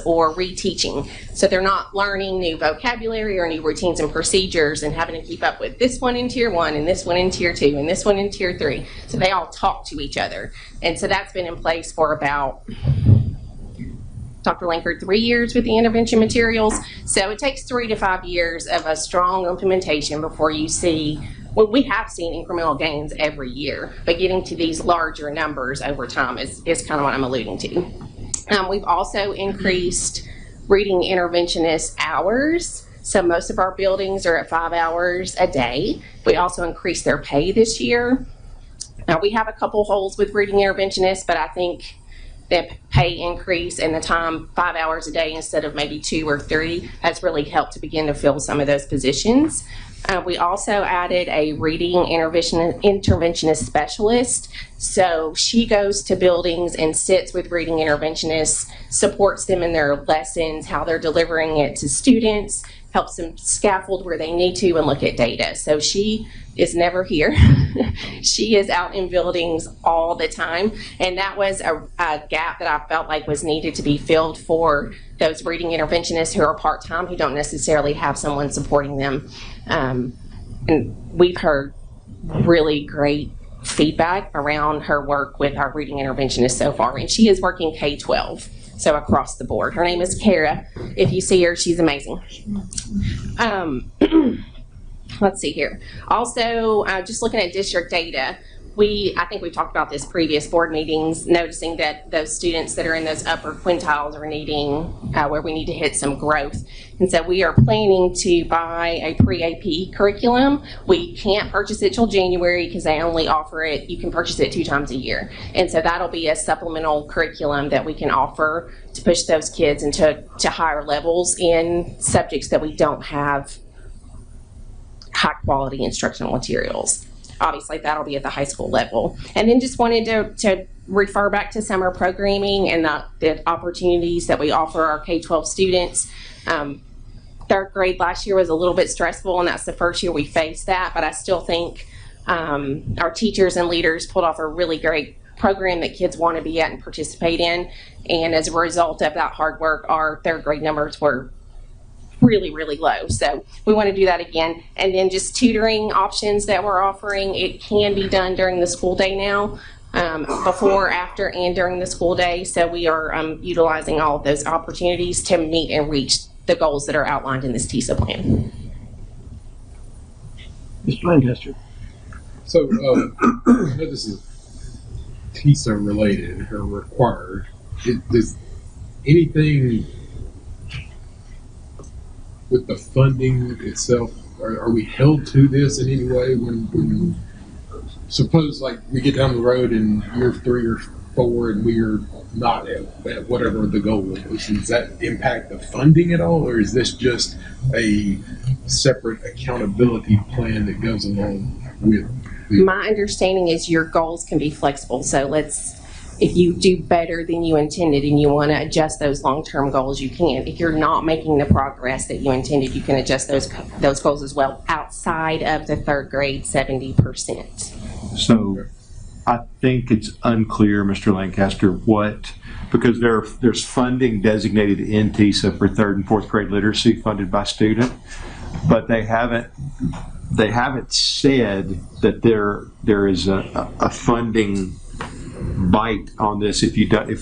[SPEAKER 6] or reteaching. So they're not learning new vocabulary or new routines and procedures and having to keep up with this one in Tier 1 and this one in Tier 2 and this one in Tier 3. So they all talk to each other. And so that's been in place for about, Dr. Langford, 3 years with the intervention materials. So it takes 3 to 5 years of a strong implementation before you see, well, we have seen incremental gains every year, but getting to these larger numbers over time is kind of what I'm alluding to. We've also increased reading interventionist hours. So most of our buildings are at 5 hours a day. We also increased their pay this year. Now we have a couple holes with reading interventionists, but I think the pay increase and the time 5 hours a day instead of maybe 2 or 3 has really helped to begin to fill some of those positions. We also added a reading interventionist specialist. So she goes to buildings and sits with reading interventionists, supports them in their lessons, how they're delivering it to students, helps them scaffold where they need to and look at data. So she is never here. She is out in buildings all the time. And that was a gap that I felt like was needed to be filled for those reading interventionists who are part-time, who don't necessarily have someone supporting them. And we've heard really great feedback around her work with our reading interventionist so far. And she is working K-12. So across the board. Her name is Kara. If you see her, she's amazing. let's see here. Also, just looking at district data, I think we talked about this previous board meetings, noticing that those students that are in those upper quintiles are needing, where we need to hit some growth. And so we are planning to buy a pre-AP curriculum. We can't purchase it till January because they only offer it, you can purchase it 2 times a year. And so that'll be a supplemental curriculum that we can offer to push those kids into higher levels in subjects that we don't have high quality instructional materials. Obviously, that'll be at the high school level. And then just wanted to refer back to summer programming and the opportunities that we offer our K-12 students. 3rd grade last year was a little bit stressful, and that's the first year we faced that, but I still think our teachers and leaders pulled off a really great program that kids want to be at and participate in. And as a result of that hard work, our 3rd grade numbers were really, really low. So we want to do that again. And then just tutoring options that we're offering. It can be done during the school day now, before, after, and during the school day. So we are utilizing all of those opportunities to meet and reach the goals that are outlined in this TISA plan.
[SPEAKER 1] Mr. Lancaster.
[SPEAKER 4] So, I know this is TISA related or required. Does anything with the funding itself, are we held to this in any way when suppose like we get down the road in year 3 or 4 and we are not at whatever the goal is? Does that impact the funding at all, or is this just a separate accountability plan that goes along with the...
[SPEAKER 6] My understanding is your goals can be flexible. So if you do better than you intended and you want to adjust those long-term goals, you can. If you're not making the progress that you intended, you can adjust those goals as well outside of the 3rd grade 70%.
[SPEAKER 2] So I think it's unclear, Mr. Lancaster, because there's funding designated in TISA for 3rd and 4th grade literacy funded by student, but they haven't said that there is a funding bite on this if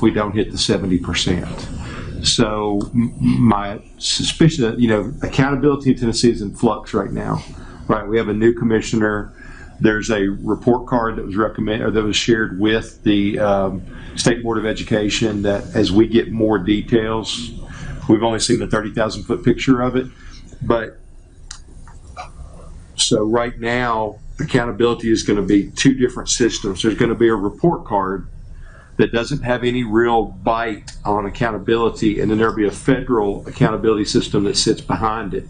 [SPEAKER 2] we don't hit the 70%. So my suspicion that accountability in Tennessee is in flux right now. Right, we have a new commissioner. There's a report card that was that was shared with the State Board of Education that as we get more details, we've only seen the 30,000-foot picture of it, but so right now accountability is going to be 2 different systems. There's going to be a report card that doesn't have any real bite on accountability, and then there'll be a federal accountability system that sits behind it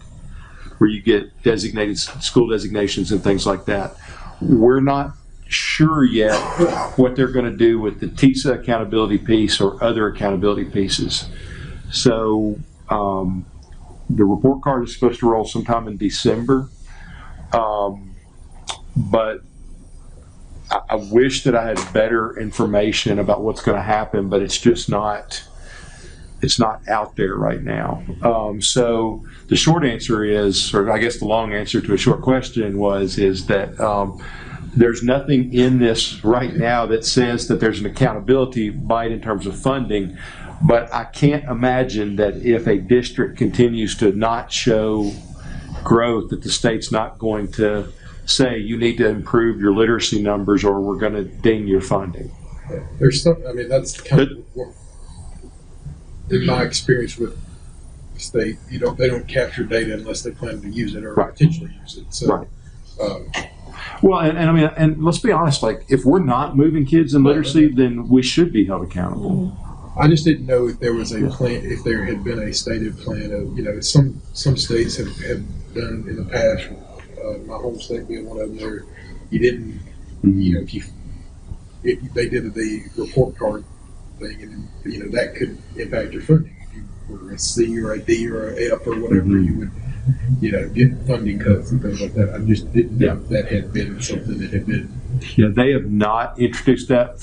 [SPEAKER 2] where you get designated school designations and things like that. We're not sure yet what they're going to do with the TISA accountability piece or other accountability pieces. So the report card is supposed to roll sometime in December. But I wish that I had better information about what's going to happen, but it's just not out there right now. So the short answer is, or I guess the long answer to a short question is that there's nothing in this right now that says that there's an accountability bite in terms of funding, but I can't imagine that if a district continues to not show growth that the state's not going to say you need to improve your literacy numbers or we're going to ding your funding.
[SPEAKER 4] There's some, that's kind of in my experience with the state, they don't capture data unless they plan to use it or potentially use it. So,
[SPEAKER 2] right. Well, and let's be honest, like if we're not moving kids in literacy, then we should be held accountable.
[SPEAKER 4] I just didn't know if there was a plan, if there had been a stated plan of, some states have done in the past, my home state being one of them, where you didn't, if they did the report card thing, and that could impact your funding. If you were a C or a D or a F or whatever, you would, get funding cuts and things like that. I just didn't know if that had been something that had been.
[SPEAKER 2] Yeah, they have not introduced that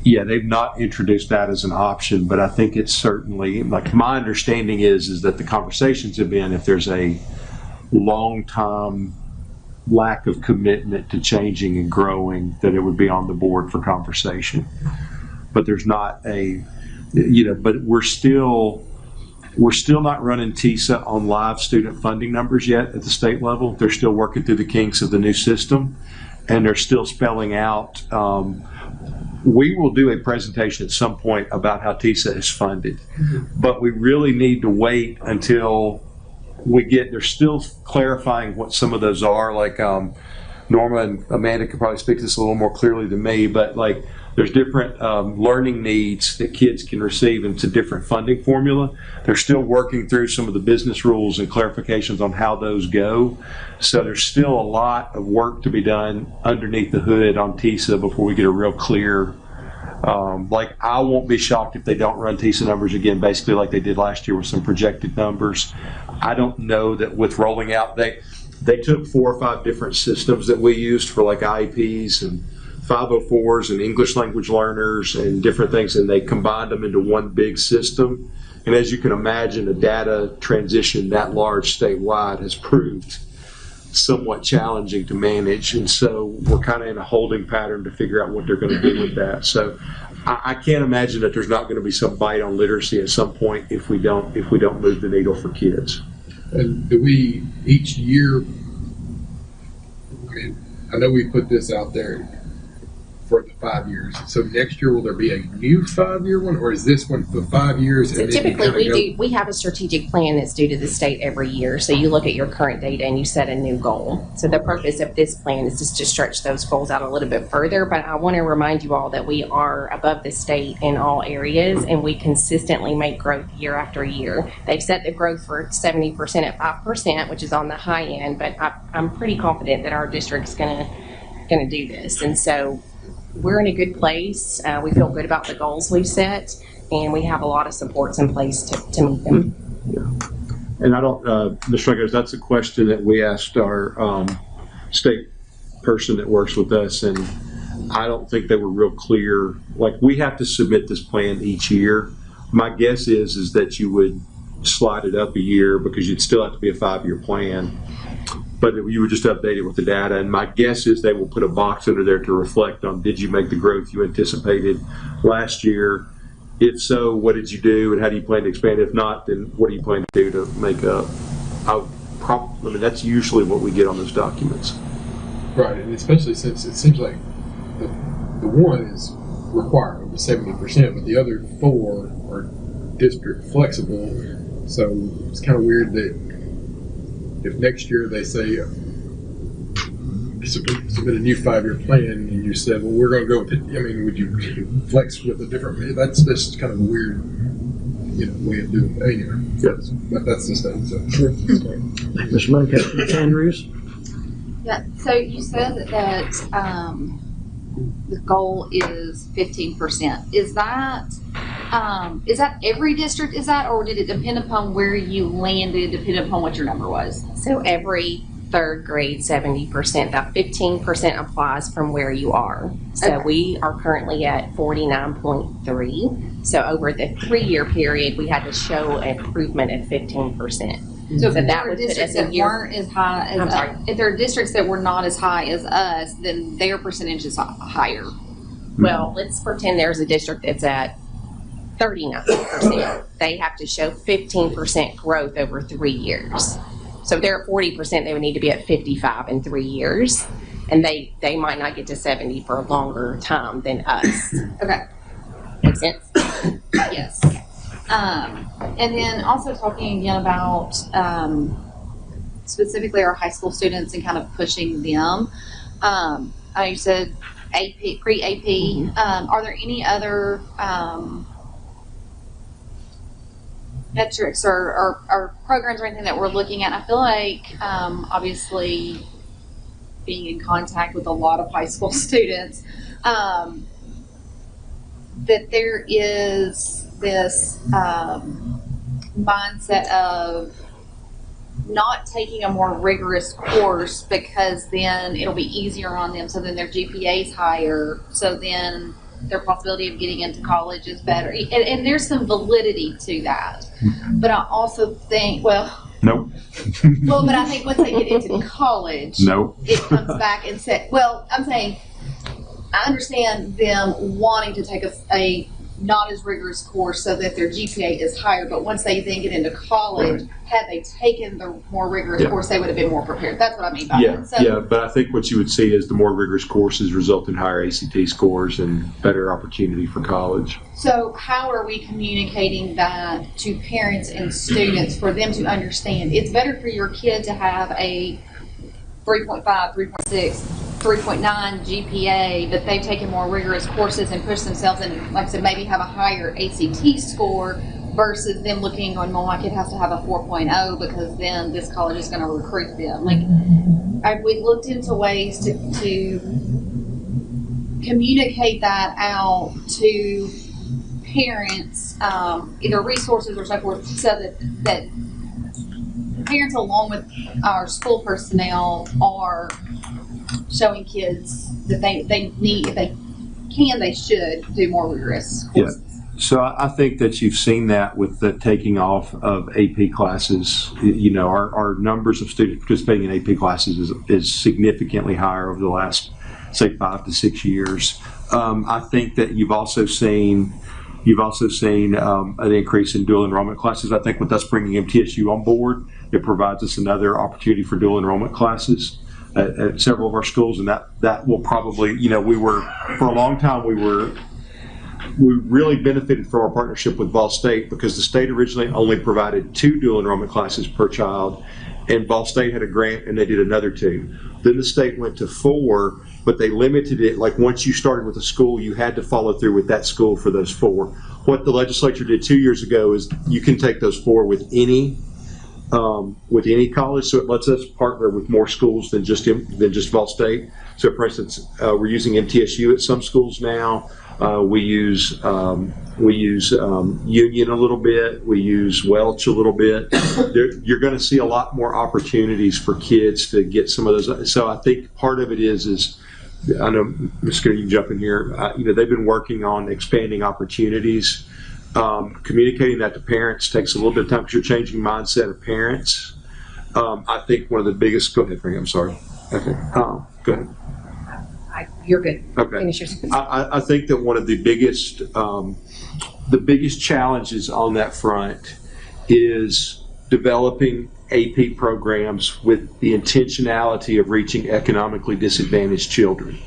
[SPEAKER 2] they've not introduced that as an option, but I think it's certainly, like my understanding is that the conversations have been if there's a long time lack of commitment to changing and growing, that it would be on the board for conversation. But there's not but we're still, We're still not running TISA on live student funding numbers yet at the state level. They're still working through the kinks of the new system, and they're still spelling out. We will do a presentation at some point about how TISA is funded, but we really need to wait until they're still clarifying what some of those are. Like Norma and Amanda could probably speak to this a little more clearly than me, but like there's different learning needs that kids can receive, and it's a different funding formula. They're still working through some of the business rules and clarifications on how those go. So there's still a lot of work to be done underneath the hood on TISA before we get a real clear, I won't be shocked if they don't run TISA numbers again, basically like they did last year with some projected numbers. I don't know that with rolling out, they took 4 or 5 different systems that we used for like IEPs and 504s and English language learners and different things, and they combined them into one big system. And as you can imagine, a data transition that large statewide has proved somewhat challenging to manage, and so we're kind of in a holding pattern to figure out what they're going to do with that. So I can't imagine that there's not going to be some bite on literacy at some point if we don't move the needle for kids.
[SPEAKER 4] And do we each year? I know we put this out there for the 5 years. So next year, will there be a new 5-year one, or is this one for 5 years?
[SPEAKER 6] So typically we have a strategic plan that's due to the state every year. So you look at your current data and you set a new goal. So the purpose of this plan is just to stretch those goals out a little bit further. But I want to remind you all that we are above the state in all areas, and we consistently make growth year after year. They've set the growth for 70% at 5%, which is on the high end, but I'm pretty confident that our district's gonna do this. And so we're in a good place. We feel good about the goals we've set, and we have a lot of supports in place to meet them.
[SPEAKER 2] Yeah. And I don't, Mr. Eggers, that's a question that we asked our state person that works with us, and I don't think they were real clear. Like, we have to submit this plan each year. My guess is that you would slide it up a year because you'd still have to be a 5-year plan. But you would just update it with the data. And my guess is they will put a box under there to reflect on, did you make the growth you anticipated last year? If so, what did you do, and how do you plan to expand? If not, then what do you plan to do to make up? I mean, that's usually what we get on those documents.
[SPEAKER 4] Right, and especially since it seems like the one is required of the 70%, but the other 4 are district flexible. So it's kind of weird that if next year they say submit a new 5-year plan, and you said, well, we're going to go with it. I mean, would you flex with a different? That's kind of a weird, way of doing it. Anyway, yes, but that's the state. So.
[SPEAKER 1] Sure. Ms. Ms. Andrews.
[SPEAKER 5] Yeah. So you said that the goal is 15%. Is that every district? Is that, or did it depend upon where you landed, depending upon what your number was?
[SPEAKER 6] So every 3rd grade, 70%. That 15% applies from where you are. So okay. We are currently at 49.3. So over the 3-year period, we had to show an improvement at 15%.
[SPEAKER 5] So if that would put us that weren't as high as us, if there are districts that were not as high as us, then their percentage is higher.
[SPEAKER 6] Well, let's pretend there's a district that's at 39%. They have to show 15% growth over 3 years. So if they're at 40%, they would need to be at 55 in 3 years. And they might not get to 70 for a longer time than us.
[SPEAKER 5] Okay.
[SPEAKER 6] Makes sense?
[SPEAKER 5] Yes. And then also talking again about specifically our high school students and kind of pushing them. You said AP, pre-AP. Mm-hmm. Are there any other metrics or programs or anything that we're looking at? I feel like obviously being in contact with a lot of high school students, that there is this mindset of not taking a more rigorous course because then it'll be easier on them, so then their GPA is higher, so then their possibility of getting into college is better. And there's some validity to that. But I also think,
[SPEAKER 2] nope.
[SPEAKER 5] But I think once they get into college,
[SPEAKER 2] nope.
[SPEAKER 5] It comes back and says, I'm saying, I understand them wanting to take a not as rigorous course so that their GPA is higher, but once they then get into college, had they taken the more rigorous course, they would have been more prepared. That's what I mean by that. So,
[SPEAKER 12] But I think what you would see is the more rigorous courses result in higher ACT scores and better opportunity for college.
[SPEAKER 5] So how are we communicating that to parents and students for them to understand it's better for your kid to have a 3.5, 3.6, 3.9 GPA, but they've taken more rigorous courses and pushed themselves in, like I said, maybe have a higher ACT score versus them looking on, well, my kid has to have a 4.0 because then this college is going to recruit them. Like, we looked into ways to communicate that out to parents, either resources or so forth, so that parents along with our school personnel are showing kids that they need, if they can, they should do more rigorous courses.
[SPEAKER 2] So I think that you've seen that with the taking off of AP classes. You know, our numbers of students participating in AP classes is significantly higher over the last, say, 5 to 6 years. I think that you've also seen an increase in dual enrollment classes. I think with us bringing MTSU on board, it provides us another opportunity for dual enrollment classes at several of our schools, and that will probably, you know, for a long time we really benefited from our partnership with Vol State because the state originally only provided 2 dual enrollment classes per child, and Vol State had a grant and they did another 2. Then the state went to 4, but they limited it. Like once you started with a school, you had to follow through with that school for those 4. What the legislature did 2 years ago is you can take those 4 with any college, so it lets us partner with more schools than just Vol State. So, for instance, we're using MTSU at some schools now. We use Union a little bit. We use Welch a little bit. You're going to see a lot more opportunities for kids to get some of those. So I think part of it is I know, Ms. Skinner, you can jump in here. You know, they've been working on expanding opportunities. Communicating that to parents takes a little bit of time because you're changing mindset of parents. I think one of the biggest. Go ahead, Frank. I'm sorry. Okay. Go ahead.
[SPEAKER 6] You're good.
[SPEAKER 2] Okay.
[SPEAKER 6] Finish yours.
[SPEAKER 2] I think that one of the biggest challenges on that front is developing AP programs with the intentionality of reaching economically disadvantaged children,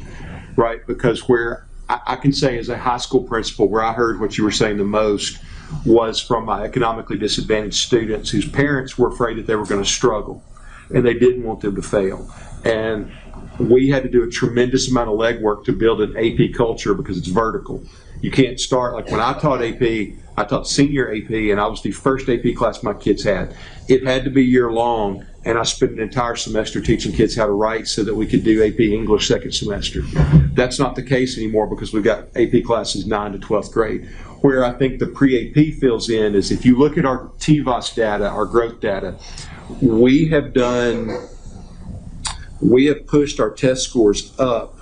[SPEAKER 2] right? Because where I can say as a high school principal, where I heard what you were saying the most was from my economically disadvantaged students whose parents were afraid that they were going to struggle and they didn't want them to fail. And we had to do a tremendous amount of legwork to build an AP culture because it's vertical. You can't start, like when I taught AP, I taught senior AP, and I was the first AP class my kids had. It had to be year long, and I spent an entire semester teaching kids how to write so that we could do AP English second semester. That's not the case anymore because we've got AP classes 9 to 12th grade. Where I think the pre-AP fills in is if you look at our TVOS data, our growth data, we have pushed our test scores up,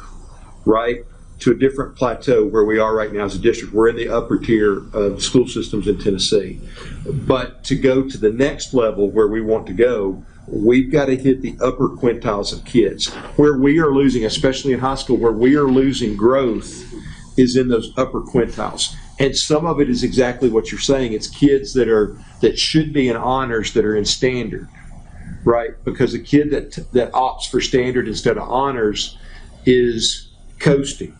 [SPEAKER 2] right, to a different plateau where we are right now as a district. We're in the upper tier of school systems in Tennessee. But to go to the next level where we want to go, we've got to hit the upper quintiles of kids. Where we are losing, especially in high school, where we are losing growth is in those upper quintiles. And some of it is exactly what you're saying. It's kids that should be in honors that are in standard, right? Because a kid that opts for standard instead of honors is coasting,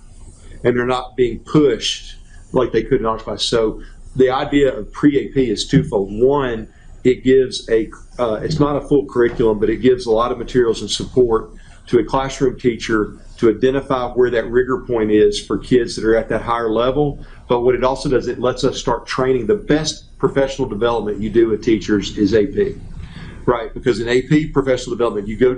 [SPEAKER 2] and they're not being pushed like they could in honors class. So the idea of pre-AP is twofold. One, it gives it's not a full curriculum, but it gives a lot of materials and support to a classroom teacher to identify where that rigor point is for kids that are at that higher level. But what it also does, it lets us start training. The best professional development you do with teachers is AP, right? Because in AP professional development, you go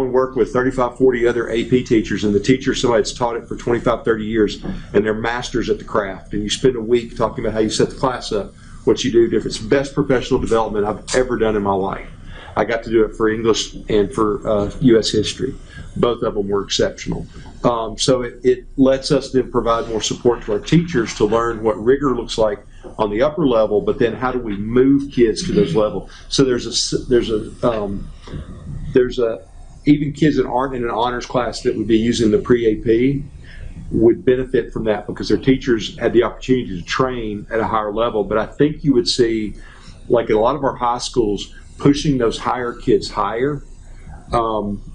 [SPEAKER 2] and work with 35, 40 other AP teachers, and the teacher, somebody that's taught it for 25, 30 years, and they're masters at the craft. And you spend a week talking about how you set the class up, what you do different. It's the best professional development I've ever done in my life. I got to do it for English and for U.S. history. Both of them were exceptional. So it lets us then provide more support to our teachers to learn what rigor looks like on the upper level, but then how do we move kids to those levels? So there's even kids that aren't in an honors class that would be using the pre-AP.
[SPEAKER 12] would benefit from that because their teachers had the opportunity to train at a higher level. But I think you would see, like in a lot of our high schools, pushing those higher kids higher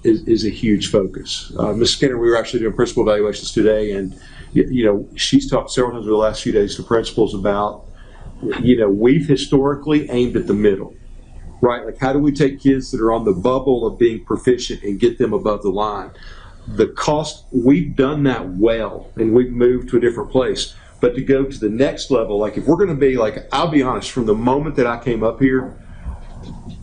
[SPEAKER 12] is a huge focus. Ms. Skinner, we were actually doing principal evaluations today, and she's talked several times over the last few days to principals about, we've historically aimed at the middle, right? Like, how do we take kids that are on the bubble of being proficient and get them above the line? The cost, we've done that well, and we've moved to a different place. But to go to the next level, like if we're going to be like, I'll be honest, from the moment that I came up here,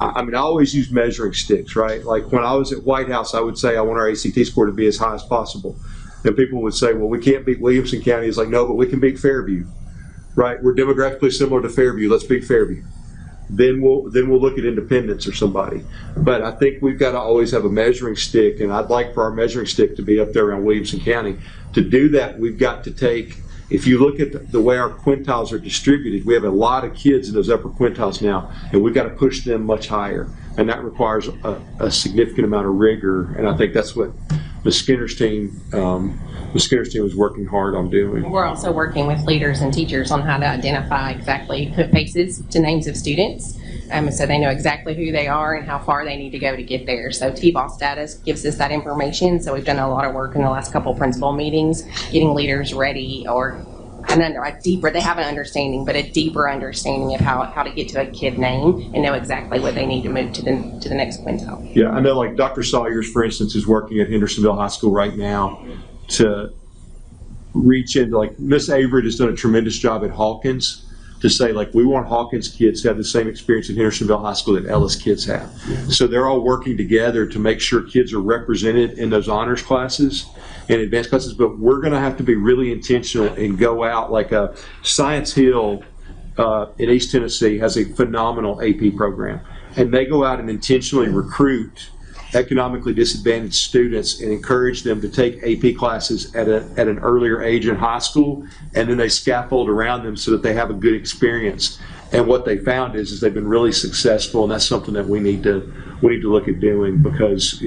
[SPEAKER 12] I always use measuring sticks, right? Like when I was at White House, I would say I want our ACT score to be as high as possible. And people would say, well, we can't beat Williamson County. It's like, no, but we can beat Fairview, right? We're demographically similar to Fairview. Let's beat Fairview. Then we'll look at Independence or somebody. But I think we've got to always have a measuring stick, and I'd like for our measuring stick to be up there around Williamson County. To do that, we've got to take, if you look at the way our quintiles are distributed, we have a lot of kids in those upper quintiles now, and we've got to push them much higher. And that requires a significant amount of rigor, and I think that's what Ms. Skinner's team was working hard on doing.
[SPEAKER 6] We're also working with leaders and teachers on how to identify exactly, put faces to names of students, so they know exactly who they are and how far they need to go to get there. So TBOS status gives us that information. So we've done a lot of work in the last couple principal meetings, getting leaders ready or they have an understanding, but a deeper understanding of how to get to a kid name and know exactly what they need to move to the next quintile.
[SPEAKER 12] Yeah, I know like Dr. Sawyers, for instance, is working at Hendersonville High School right now to reach into, like Miss Avery has done a tremendous job at Hawkins to say, like, we want Hawkins kids to have the same experience at Hendersonville High School that Ellis kids have. So they're all working together to make sure kids are represented in those honors classes and advanced classes, but we're going to have to be really intentional and go out, like Science Hill in East Tennessee has a phenomenal AP program, and they go out and intentionally recruit economically disadvantaged students and encourage them to take AP classes at an earlier age in high school, and then they scaffold around them so that they have a good experience. And what they found is they've been really successful, and that's something that we need to look at doing, because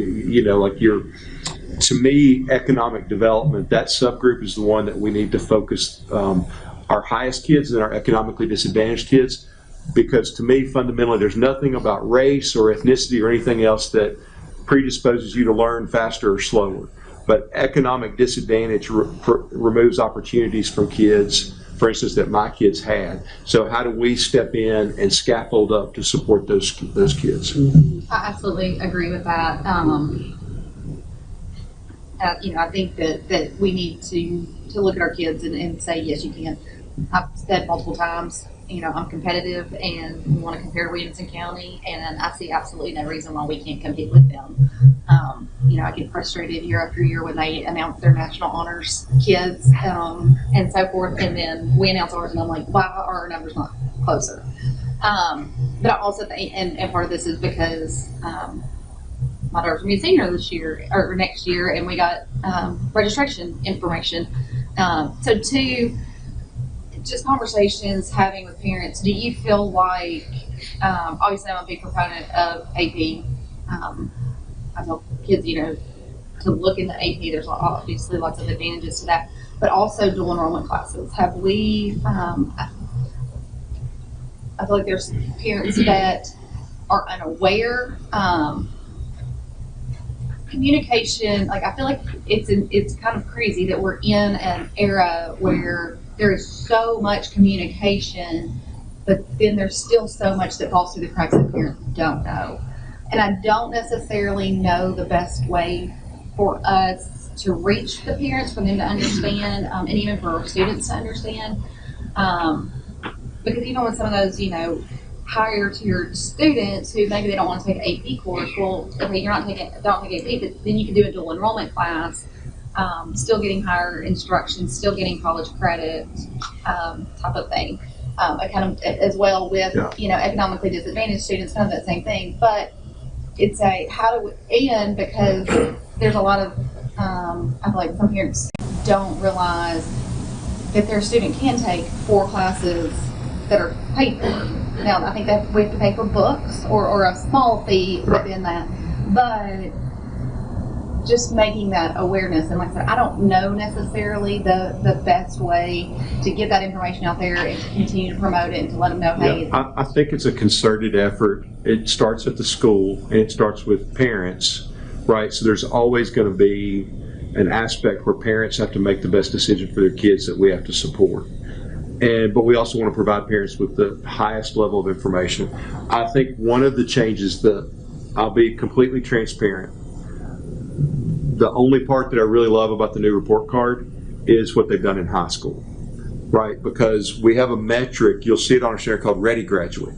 [SPEAKER 12] to me, economic development, that subgroup is the one that we need to focus our highest kids and our economically disadvantaged kids, because to me, fundamentally, there's nothing about race or ethnicity or anything else that predisposes you to learn faster or slower. But economic disadvantage removes opportunities from kids, for instance, that my kids had. So how do we step in and scaffold up to support those kids?
[SPEAKER 5] I absolutely agree with that. I think that we need to look at our kids and say, yes, you can. I've said multiple times, I'm competitive and we want to compare to Williamson County, and I see absolutely no reason why we can't compete with them. I get frustrated year after year when they announce their national honors kids and so forth, and then we announce ours and I'm like, why are our numbers not closer? But I also think, and part of this is because my daughter's gonna be a senior this year or next year, and we got registration information. So two, just conversations having with parents. Do you feel like, obviously I'm a big proponent of AP. I tell kids, to look into AP. There's obviously lots of advantages to that, but also dual enrollment classes. Have we, I feel like there's parents that are unaware. Communication, like I feel like it's kind of crazy that we're in an era where there is so much communication, but then there's still so much that falls through the cracks that parents don't know. And I don't necessarily know the best way for us to reach the parents, for them to understand, and even for our students to understand. Because even with some of those, higher tiered students who maybe they don't want to take an AP course, well, okay, you're not don't take AP, but then you can do a dual enrollment class, still getting higher instruction, still getting college credit, type of thing. Kind of as well with, economically disadvantaged students, kind of that same thing. But it's and because there's a lot of, I feel like some parents don't realize that their student can take 4 classes that are paid for. Now, I think that we have to pay for books or a small fee within that. But just making that awareness. And like I said, I don't know necessarily the best way to get that information out there and to continue to promote it and to let them know, hey.
[SPEAKER 12] Yeah, I think it's a concerted effort. It starts at the school and it starts with parents, right? So there's always going to be an aspect where parents have to make the best decision for their kids that we have to support. But we also want to provide parents with the highest level of information. I think one of the changes that I'll be completely transparent. The only part that I really love about the new report card is what they've done in high school, right? Because we have a metric, you'll see it on our center called Ready Graduate.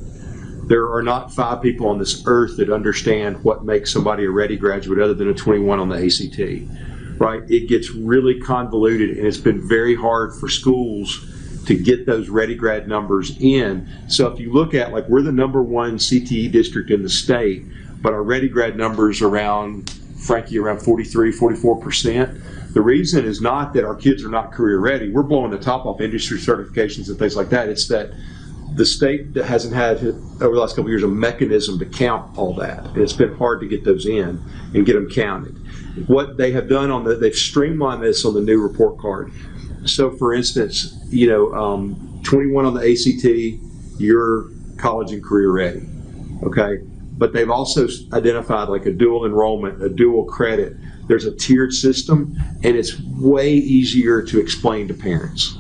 [SPEAKER 12] There are not 5 people on this earth that understand what makes somebody a Ready Graduate other than a 21 on the ACT, right? It gets really convoluted, and it's been very hard for schools to get those Ready Grad numbers in. So if you look at, like, we're the #1 CTE district in the state, but our Ready Grad numbers around 43, 44%. The reason is not that our kids are not career ready. We're blowing the top off industry certifications and things like that. It's that the state hasn't had, over the last couple of years, a mechanism to count all that. And it's been hard to get those in and get them counted. What they have done they've streamlined this on the new report card. So for instance, 21 on the ACT, you're college and career ready, okay? But they've also identified like a dual enrollment, a dual credit. There's a tiered system, and it's way easier to explain to parents.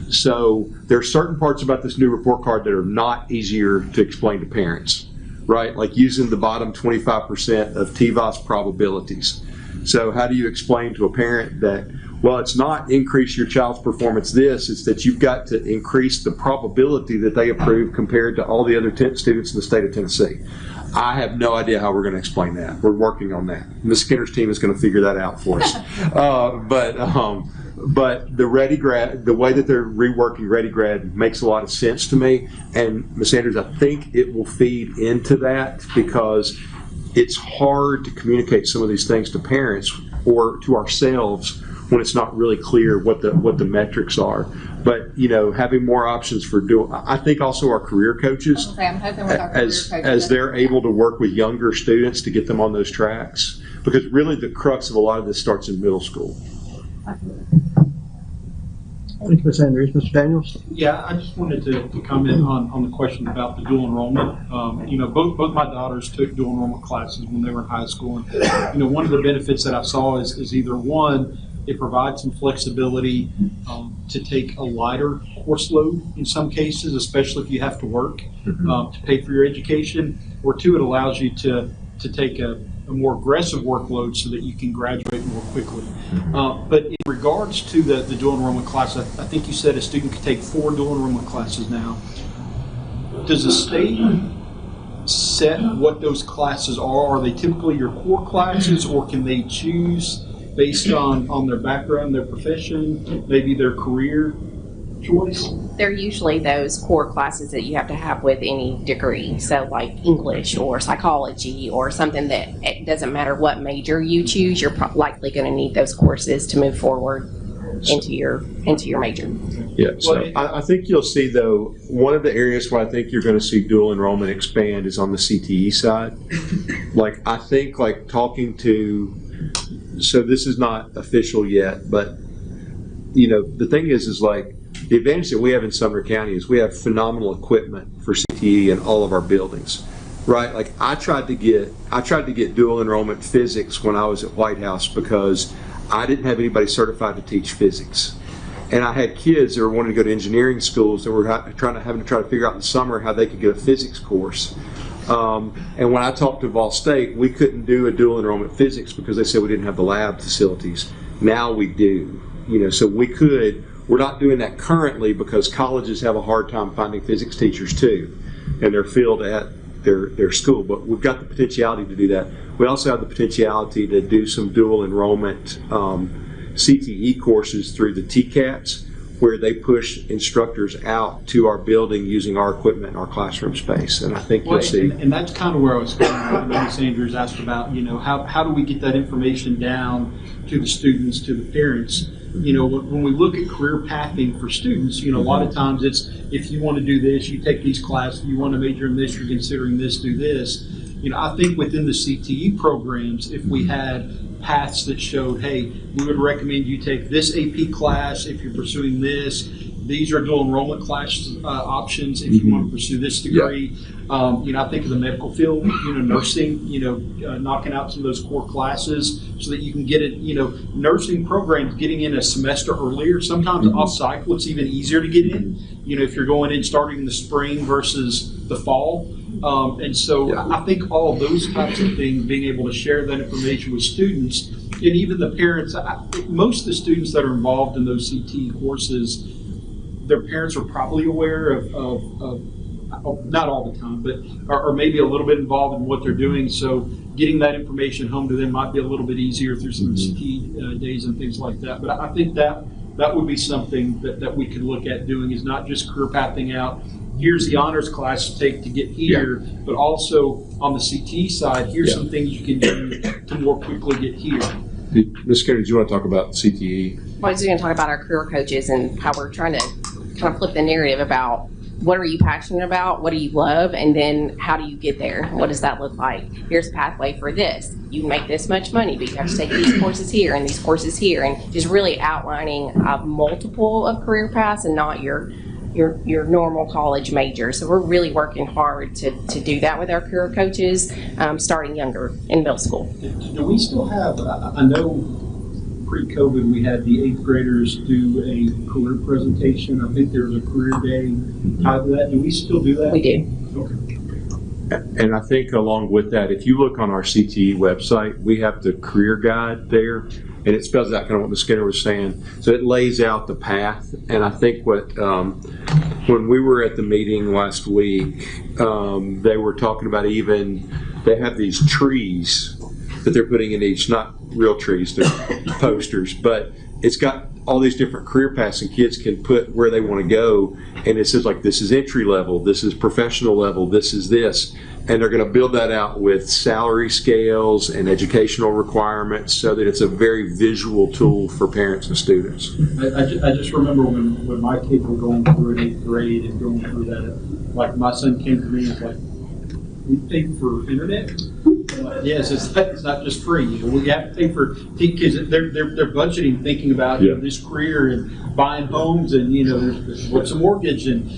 [SPEAKER 12] So there are certain parts about this new report card that are not easier to explain to parents, right? Like using the bottom 25% of TVOS probabilities. So how do you explain to a parent that, well, it's not increase your child's performance it's that you've got to increase the probability that they approve compared to all the other students in the state of Tennessee. I have no idea how we're going to explain that. We're working on that. Ms. Skinner's team is going to figure that out for us. But the Ready Grad, the way that they're reworking Ready Grad makes a lot of sense to me. And Ms. Andrews, I think it will feed into that because it's hard to communicate some of these things to parents or to ourselves when it's not really clear what the metrics are. But having more options for I think also our career coaches,
[SPEAKER 5] I'm hoping with our career coaches,
[SPEAKER 12] as they're able to work with younger students to get them on those tracks, because really the crux of a lot of this starts in middle school.
[SPEAKER 1] Thank you, Ms. Andrews. Mr. Daniels?
[SPEAKER 10] Yeah, I just wanted to comment on the question about the dual enrollment. Both my daughters took dual enrollment classes when they were in high school. And, one of the benefits that I saw is either one, it provides some flexibility to take a lighter course load in some cases, especially if you have to work to pay for your education, or two, it allows you to take a more aggressive workload so that you can graduate more quickly. But in regards to the dual enrollment class, I think you said a student could take 4 dual enrollment classes now. Does the state set what those classes are? Are they typically your core classes, or can they choose based on their background, their profession, maybe their career choice?
[SPEAKER 6] They're usually those core classes that you have to have with any degree. So like English or psychology or something that it doesn't matter what major you choose, you're likely going to need those courses to move forward into your major.
[SPEAKER 12] Yeah, so I think you'll see, though, one of the areas where I think you're going to see dual enrollment expand is on the CTE side. Like, I think, like, talking to, so this is not official yet, but, the thing is like, the advantage that we have in Sumner County is we have phenomenal equipment for CTE in all of our buildings, right? Like, I tried to get dual enrollment physics when I was at White House because I didn't have anybody certified to teach physics. And I had kids that were wanting to go to engineering schools that were having to try to figure out in the summer how they could get a physics course. And when I talked to Vol State, we couldn't do a dual enrollment physics because they said we didn't have the lab facilities. Now we do, so we could. We're not doing that currently because colleges have a hard time finding physics teachers too, and they're filled at their school. But we've got the potentiality to do that. We also have the potentiality to do some dual enrollment CTE courses through the TCATs, where they push instructors out to our building using our equipment and our classroom space. And I think you'll see.
[SPEAKER 10] And that's kind of where I was going. Ms. Andrews asked about, how do we get that information down to the students, to the parents? When we look at career pathing for students, a lot of times it's, if you want to do this, you take these classes, you want to major in this, you're considering this, do this. I think within the CTE programs, if we had paths that showed, hey, we would recommend you take this AP class if you're pursuing this. These are dual enrollment class options if you want to pursue this degree. I think of the medical field, nursing, knocking out some of those core classes so that you can get it, nursing programs getting in a semester earlier. Sometimes off cycle, it's even easier to get in, if you're going in starting in the spring versus the fall. And so I think all of those types of things, being able to share that information with students and even the parents, most of the students that are involved in those CTE courses, their parents are probably aware of not all the time, but are maybe a little bit involved in what they're doing. So getting that information home to them might be a little bit easier through some CTE days and things like that. But I think that would be something that we could look at doing, is not just career pathing out. Here's the honors class to take to get here, but also on the CTE side, here's some things you can do to more quickly get here.
[SPEAKER 12] Ms. Skinner, do you want to talk about CTE?
[SPEAKER 6] Well, I was going to talk about our career coaches and how we're trying to kind of flip the narrative about what are you passionate about, what do you love, and then how do you get there? What does that look like? Here's a pathway for this. You make this much money, but you have to take these courses here and these courses here, and just really outlining a multiple of career paths and not your normal college major. So we're really working hard to do that with our career coaches, starting younger in middle school.
[SPEAKER 10] Do we still have, I know pre-COVID we had the 8th graders do a career presentation. I think there was a career day tied to that. Do we still do that?
[SPEAKER 6] We do.
[SPEAKER 10] Okay.
[SPEAKER 12] And I think along with that, if you look on our CTE website, we have the career guide there, and it spells out kind of what Ms. Skinner was saying. So it lays out the path. And I think when we were at the meeting last week, they were talking about they have these trees that they're putting in each, not real trees, they're posters, but it's got all these different career paths, and kids can put where they want to go, and it says like, this is entry level, this is professional level, this is this, and they're going to build that out with salary scales and educational requirements so that it's a very visual tool for parents and students.
[SPEAKER 10] I just remember when my kids were going through an 8th grade and going through that, like my son came to me and was like, we pay for internet? Yes, it's not just free. We have to pay for, because they're budgeting, thinking about this career and buying homes, and what's a mortgage, and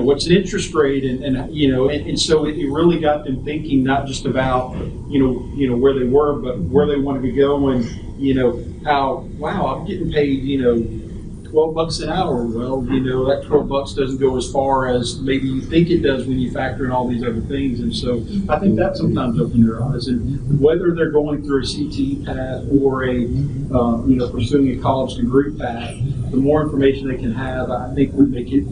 [SPEAKER 10] what's an interest rate, and so it really got them thinking not just about where they were, but where they wanted to go, and how I'm getting paid $12 an hour. Well, that $12 doesn't go as far as maybe you think it does when you factor in all these other things. And so I think that sometimes opens their eyes. And whether they're going through a CTE path or a pursuing a college degree path, the more information they can have, I think would make it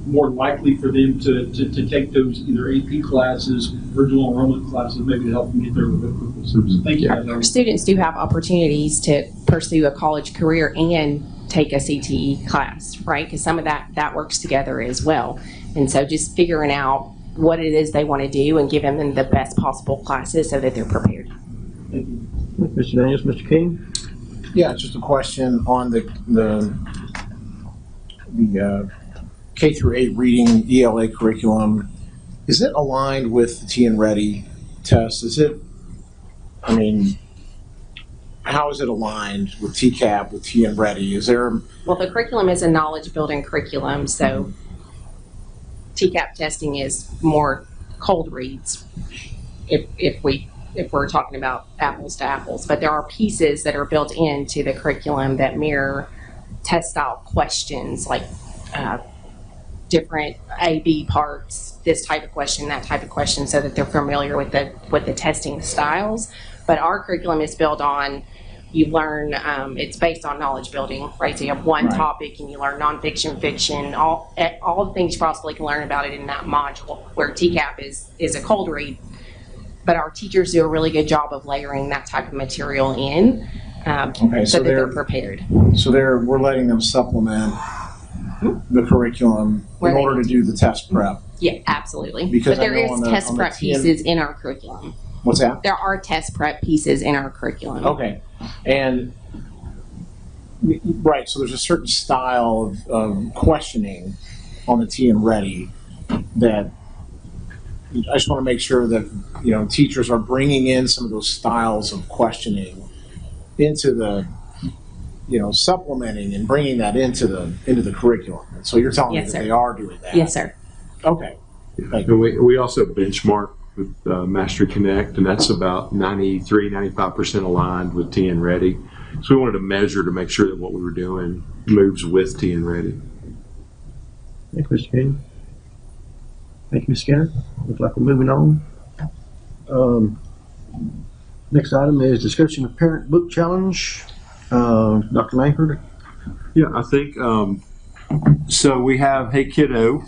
[SPEAKER 10] more likely for them to take those either AP classes or dual enrollment classes, maybe to help them get there a little bit quicker. So thank you.
[SPEAKER 6] Our students do have opportunities to pursue a college career and take a CTE class, right? Because some of that works together as well. And so just figuring out what it is they want to do and giving them the best possible classes so that they're prepared.
[SPEAKER 10] Thank you.
[SPEAKER 1] Mr. Daniels, Mr. King?
[SPEAKER 13] Yeah, just a question on the K through 8 reading ELA curriculum. Is it aligned with the TN Ready test? How is it aligned with TCAP, with TN Ready?
[SPEAKER 6] Well, the curriculum is a knowledge building curriculum, so TCAP testing is more cold reads if we're talking about apples to apples. But there are pieces that are built into the curriculum that mirror test style questions, like different A/B parts, this type of question, that type of question, so that they're familiar with the testing styles. But our curriculum is built on, you learn, it's based on knowledge building, right? So you have one topic and you learn nonfiction, fiction, all the things you possibly can learn about it in that module, where TCAP is a cold read. But our teachers do a really good job of layering that type of material in so that they're prepared.
[SPEAKER 13] So we're letting them supplement the curriculum in order to do the test prep.
[SPEAKER 6] Yeah, absolutely.
[SPEAKER 13] Because
[SPEAKER 6] but there is test prep pieces in our curriculum.
[SPEAKER 13] What's that?
[SPEAKER 6] There are test prep pieces in our curriculum.
[SPEAKER 13] Okay. And right, so there's a certain style of questioning on the TN Ready that I just want to make sure that, you know, teachers are bringing in some of those styles of questioning into the, you know, supplementing and bringing that into the curriculum. And so you're telling me
[SPEAKER 6] Yes,
[SPEAKER 13] that
[SPEAKER 6] sir.
[SPEAKER 13] they are doing that?
[SPEAKER 6] Yes, sir.
[SPEAKER 13] Okay. Thank
[SPEAKER 12] And we also benchmark with Mastery Connect, and that's about 95% aligned with TN Ready. So we wanted to measure to make sure that what we were doing moves with TN Ready.
[SPEAKER 1] Thank you, Mr. King. Thank you, Ms. Skinner. Looks like we're moving on. Next item is discussion of parent book challenge. Dr. Langford.
[SPEAKER 12] Yeah, I think, so we have Hey Kiddo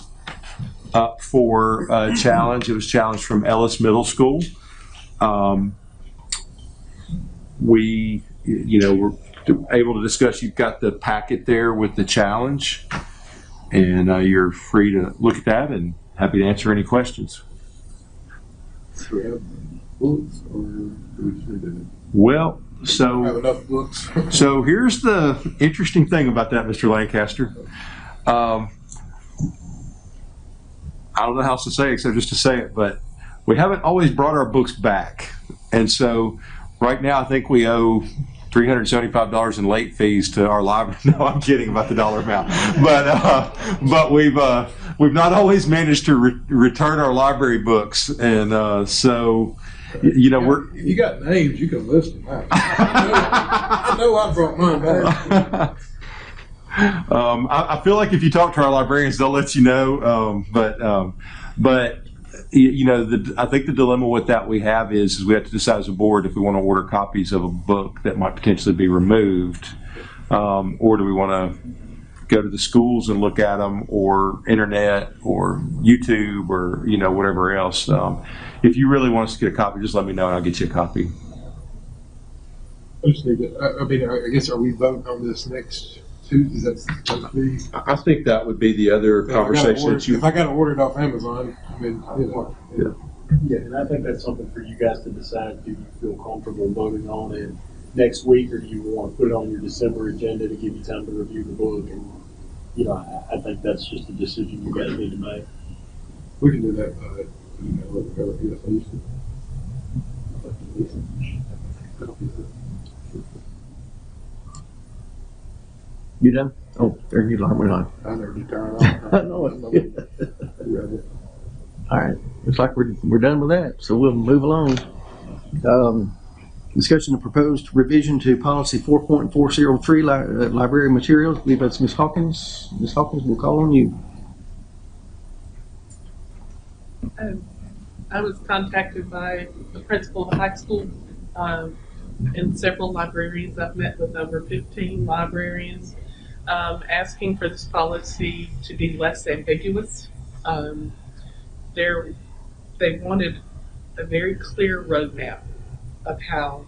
[SPEAKER 12] up for a challenge. It was challenged from Ellis Middle School. We're able to discuss, you've got the packet there with the challenge, and you're free to look at that and happy to answer any questions.
[SPEAKER 4] Do we have books or do we just need to
[SPEAKER 12] Well,
[SPEAKER 4] have
[SPEAKER 12] so
[SPEAKER 4] enough books?
[SPEAKER 12] here's the interesting thing about that, Mr. Lancaster. I don't know how else to say it except just to say it, but we haven't always brought our books back. And so right now I think we owe $375 in late fees to our library. No, I'm kidding about the dollar amount. But we've not always managed to return our library books. And so, you know, we're...
[SPEAKER 4] You got names, you can list them out. I know I brought mine back.
[SPEAKER 12] I feel like if you talk to our librarians, they'll let you know. But you know, I think the dilemma with that we have is we have to decide as a board if we want to order copies of a book that might potentially be removed, or do we want to go to the schools and look at them, or internet, or YouTube, or you know, whatever else. If you really want us to get a copy, just let me know and I'll get you a copy.
[SPEAKER 4] I just need to, I mean, I guess, are we voting on this next Tuesday? Is that supposed to be?
[SPEAKER 12] I think that would be the other conversation that you.
[SPEAKER 4] If I got to order it off Amazon, I mean, you know.
[SPEAKER 10] Yeah, and I think that's something for you guys to decide. Do you feel comfortable voting on it next week, or do you want to put it on your December agenda to give you time to review the book? And, you know, I think that's just a decision you guys need to make.
[SPEAKER 4] We can do that, yes, I used to.
[SPEAKER 1] You done? Oh, there you are. We're on.
[SPEAKER 4] I never do turn it off.
[SPEAKER 1] I know it. All right. Looks like we're done with that. So we'll move along. Discussion of proposed revision to policy 4.403 library materials. I believe that's Ms. Hawkins. Ms. Hawkins, we'll call on you.
[SPEAKER 14] I was contacted by the principal of the high school and several librarians. I've met with over 15 librarians asking for this policy to be less ambiguous. They wanted a very clear roadmap of how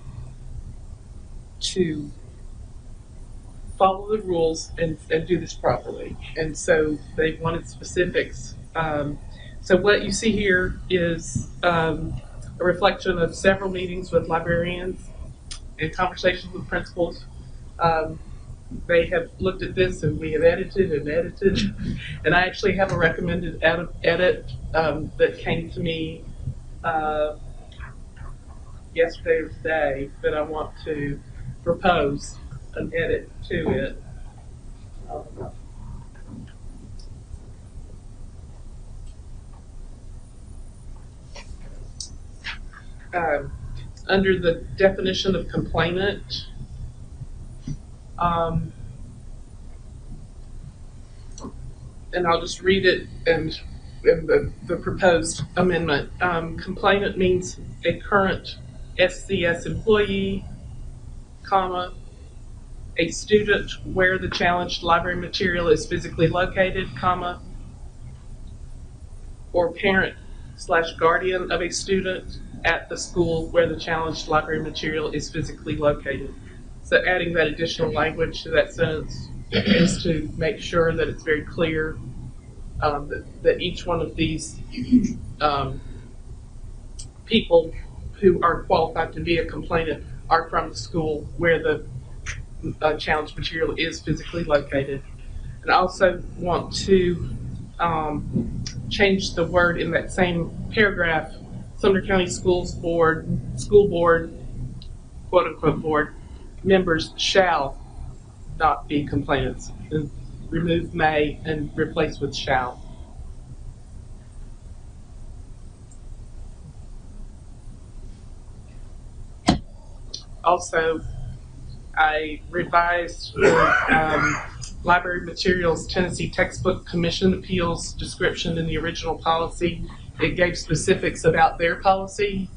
[SPEAKER 14] to follow the rules and do this properly. And so they wanted specifics. So what you see here is a reflection of several meetings with librarians and conversations with principals. They have looked at this and we have edited and edited. And I actually have a recommended edit that came to me yesterday or today that I want to propose an edit to it. Under the definition of complainant, and I'll just read it and the proposed amendment. Complainant means a current SCS employee, comma, a student where the challenged library material is physically located, comma, or parent/guardian of a student at the school where the challenged library material is physically located. So adding that additional language to that sentence is to make sure that it's very clear that each one of these people who are qualified to be a complainant are from the school where the challenged material is physically located. And I also want to changed the word in that same paragraph. Sumner County School Board, quote unquote board, members shall not be complainants. And remove may and replace with shall. Also, I revised the Library Materials Tennessee Textbook Commission Appeals description in the original policy. It gave specifics about their policy,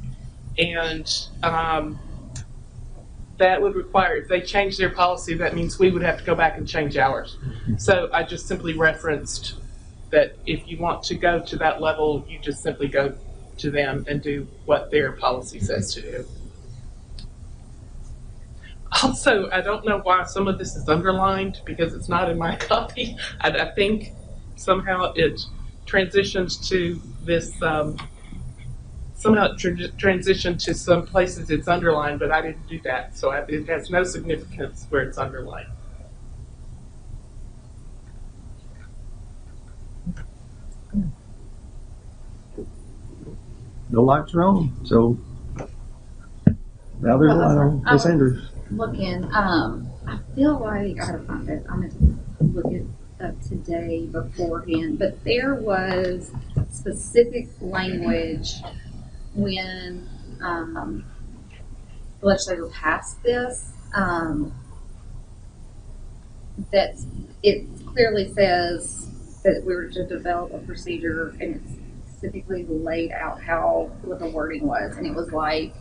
[SPEAKER 14] and that would require, if they change their policy, that means we would have to go back and change ours. So I just simply referenced that if you want to go to that level, you just simply go to them and do what their policy says to do. Also, I don't know why some of this is underlined because it's not in my copy. I think somehow it transitions to this, transitioned to some places it's underlined, but I didn't do that. So it has no significance where it's underlined.
[SPEAKER 1] No lights are on, so now there's a light on. Miss Andrews.
[SPEAKER 5] Looking, I feel like I gotta find it. I'm gonna look it up today beforehand, but there was specific language when the legislature passed this that it clearly says that we were to develop a procedure, and it specifically laid out what the wording was, and it was like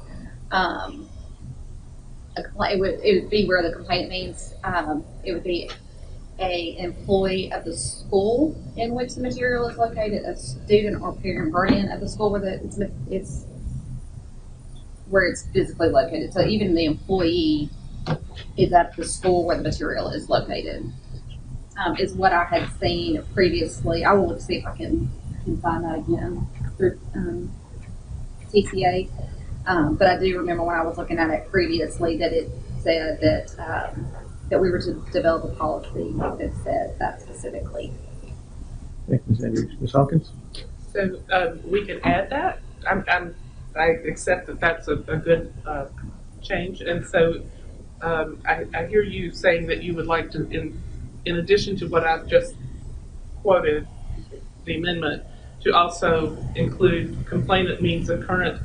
[SPEAKER 5] it would be where the complaint means it would be an employee of the school in which the material is located, a student or parent guardian of the school where it's physically located. So even the employee is at the school where the material is located, is what I had seen previously. I will see if I can find that again through TCA. But I do remember when I was looking at it previously that it said that we were to develop a policy that said that specifically.
[SPEAKER 1] Thank you, Ms. Andrews. Ms. Hawkins?
[SPEAKER 14] So we can add that. I accept that that's a good change. And so I hear you saying that you would like to, in addition to what I've just quoted, the amendment, to also include complainant means a current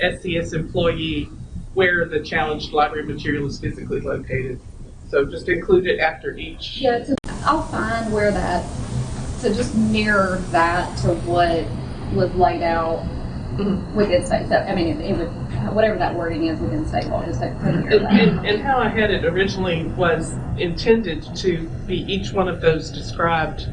[SPEAKER 14] SCS employee where the challenged library material is physically located. So just include it after each.
[SPEAKER 5] Yeah, I'll find where that, so just mirror that to what was laid out within state. So, I mean, it would, whatever that wording is within state law, just like put it
[SPEAKER 14] and how I had it originally was intended to be each one of those described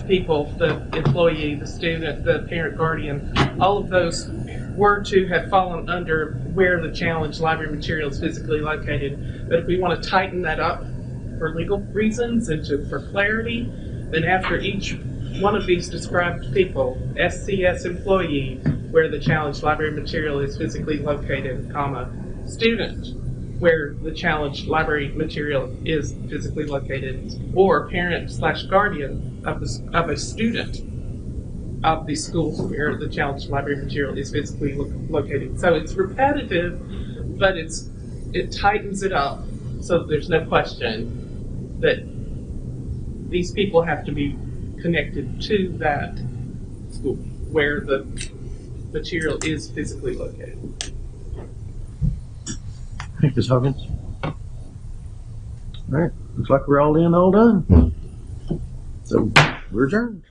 [SPEAKER 14] people, the employee, the student, the parent guardian, all of those were to have fallen under where the challenged library material is physically located. But if we want to tighten that up for legal reasons and for clarity, then after each one of these described people, SCS employee, where the challenged library material is physically located, comma, student, where the challenged library material is physically located, or parent/guardian of a student of the school where the challenged library material is physically located. So it's repetitive, but it tightens it up so that there's no question that these people have to be connected to that school where the material is physically located.
[SPEAKER 1] Thank you, Ms. Hawkins. All right, looks like we're all in, all done. So we're adjourned.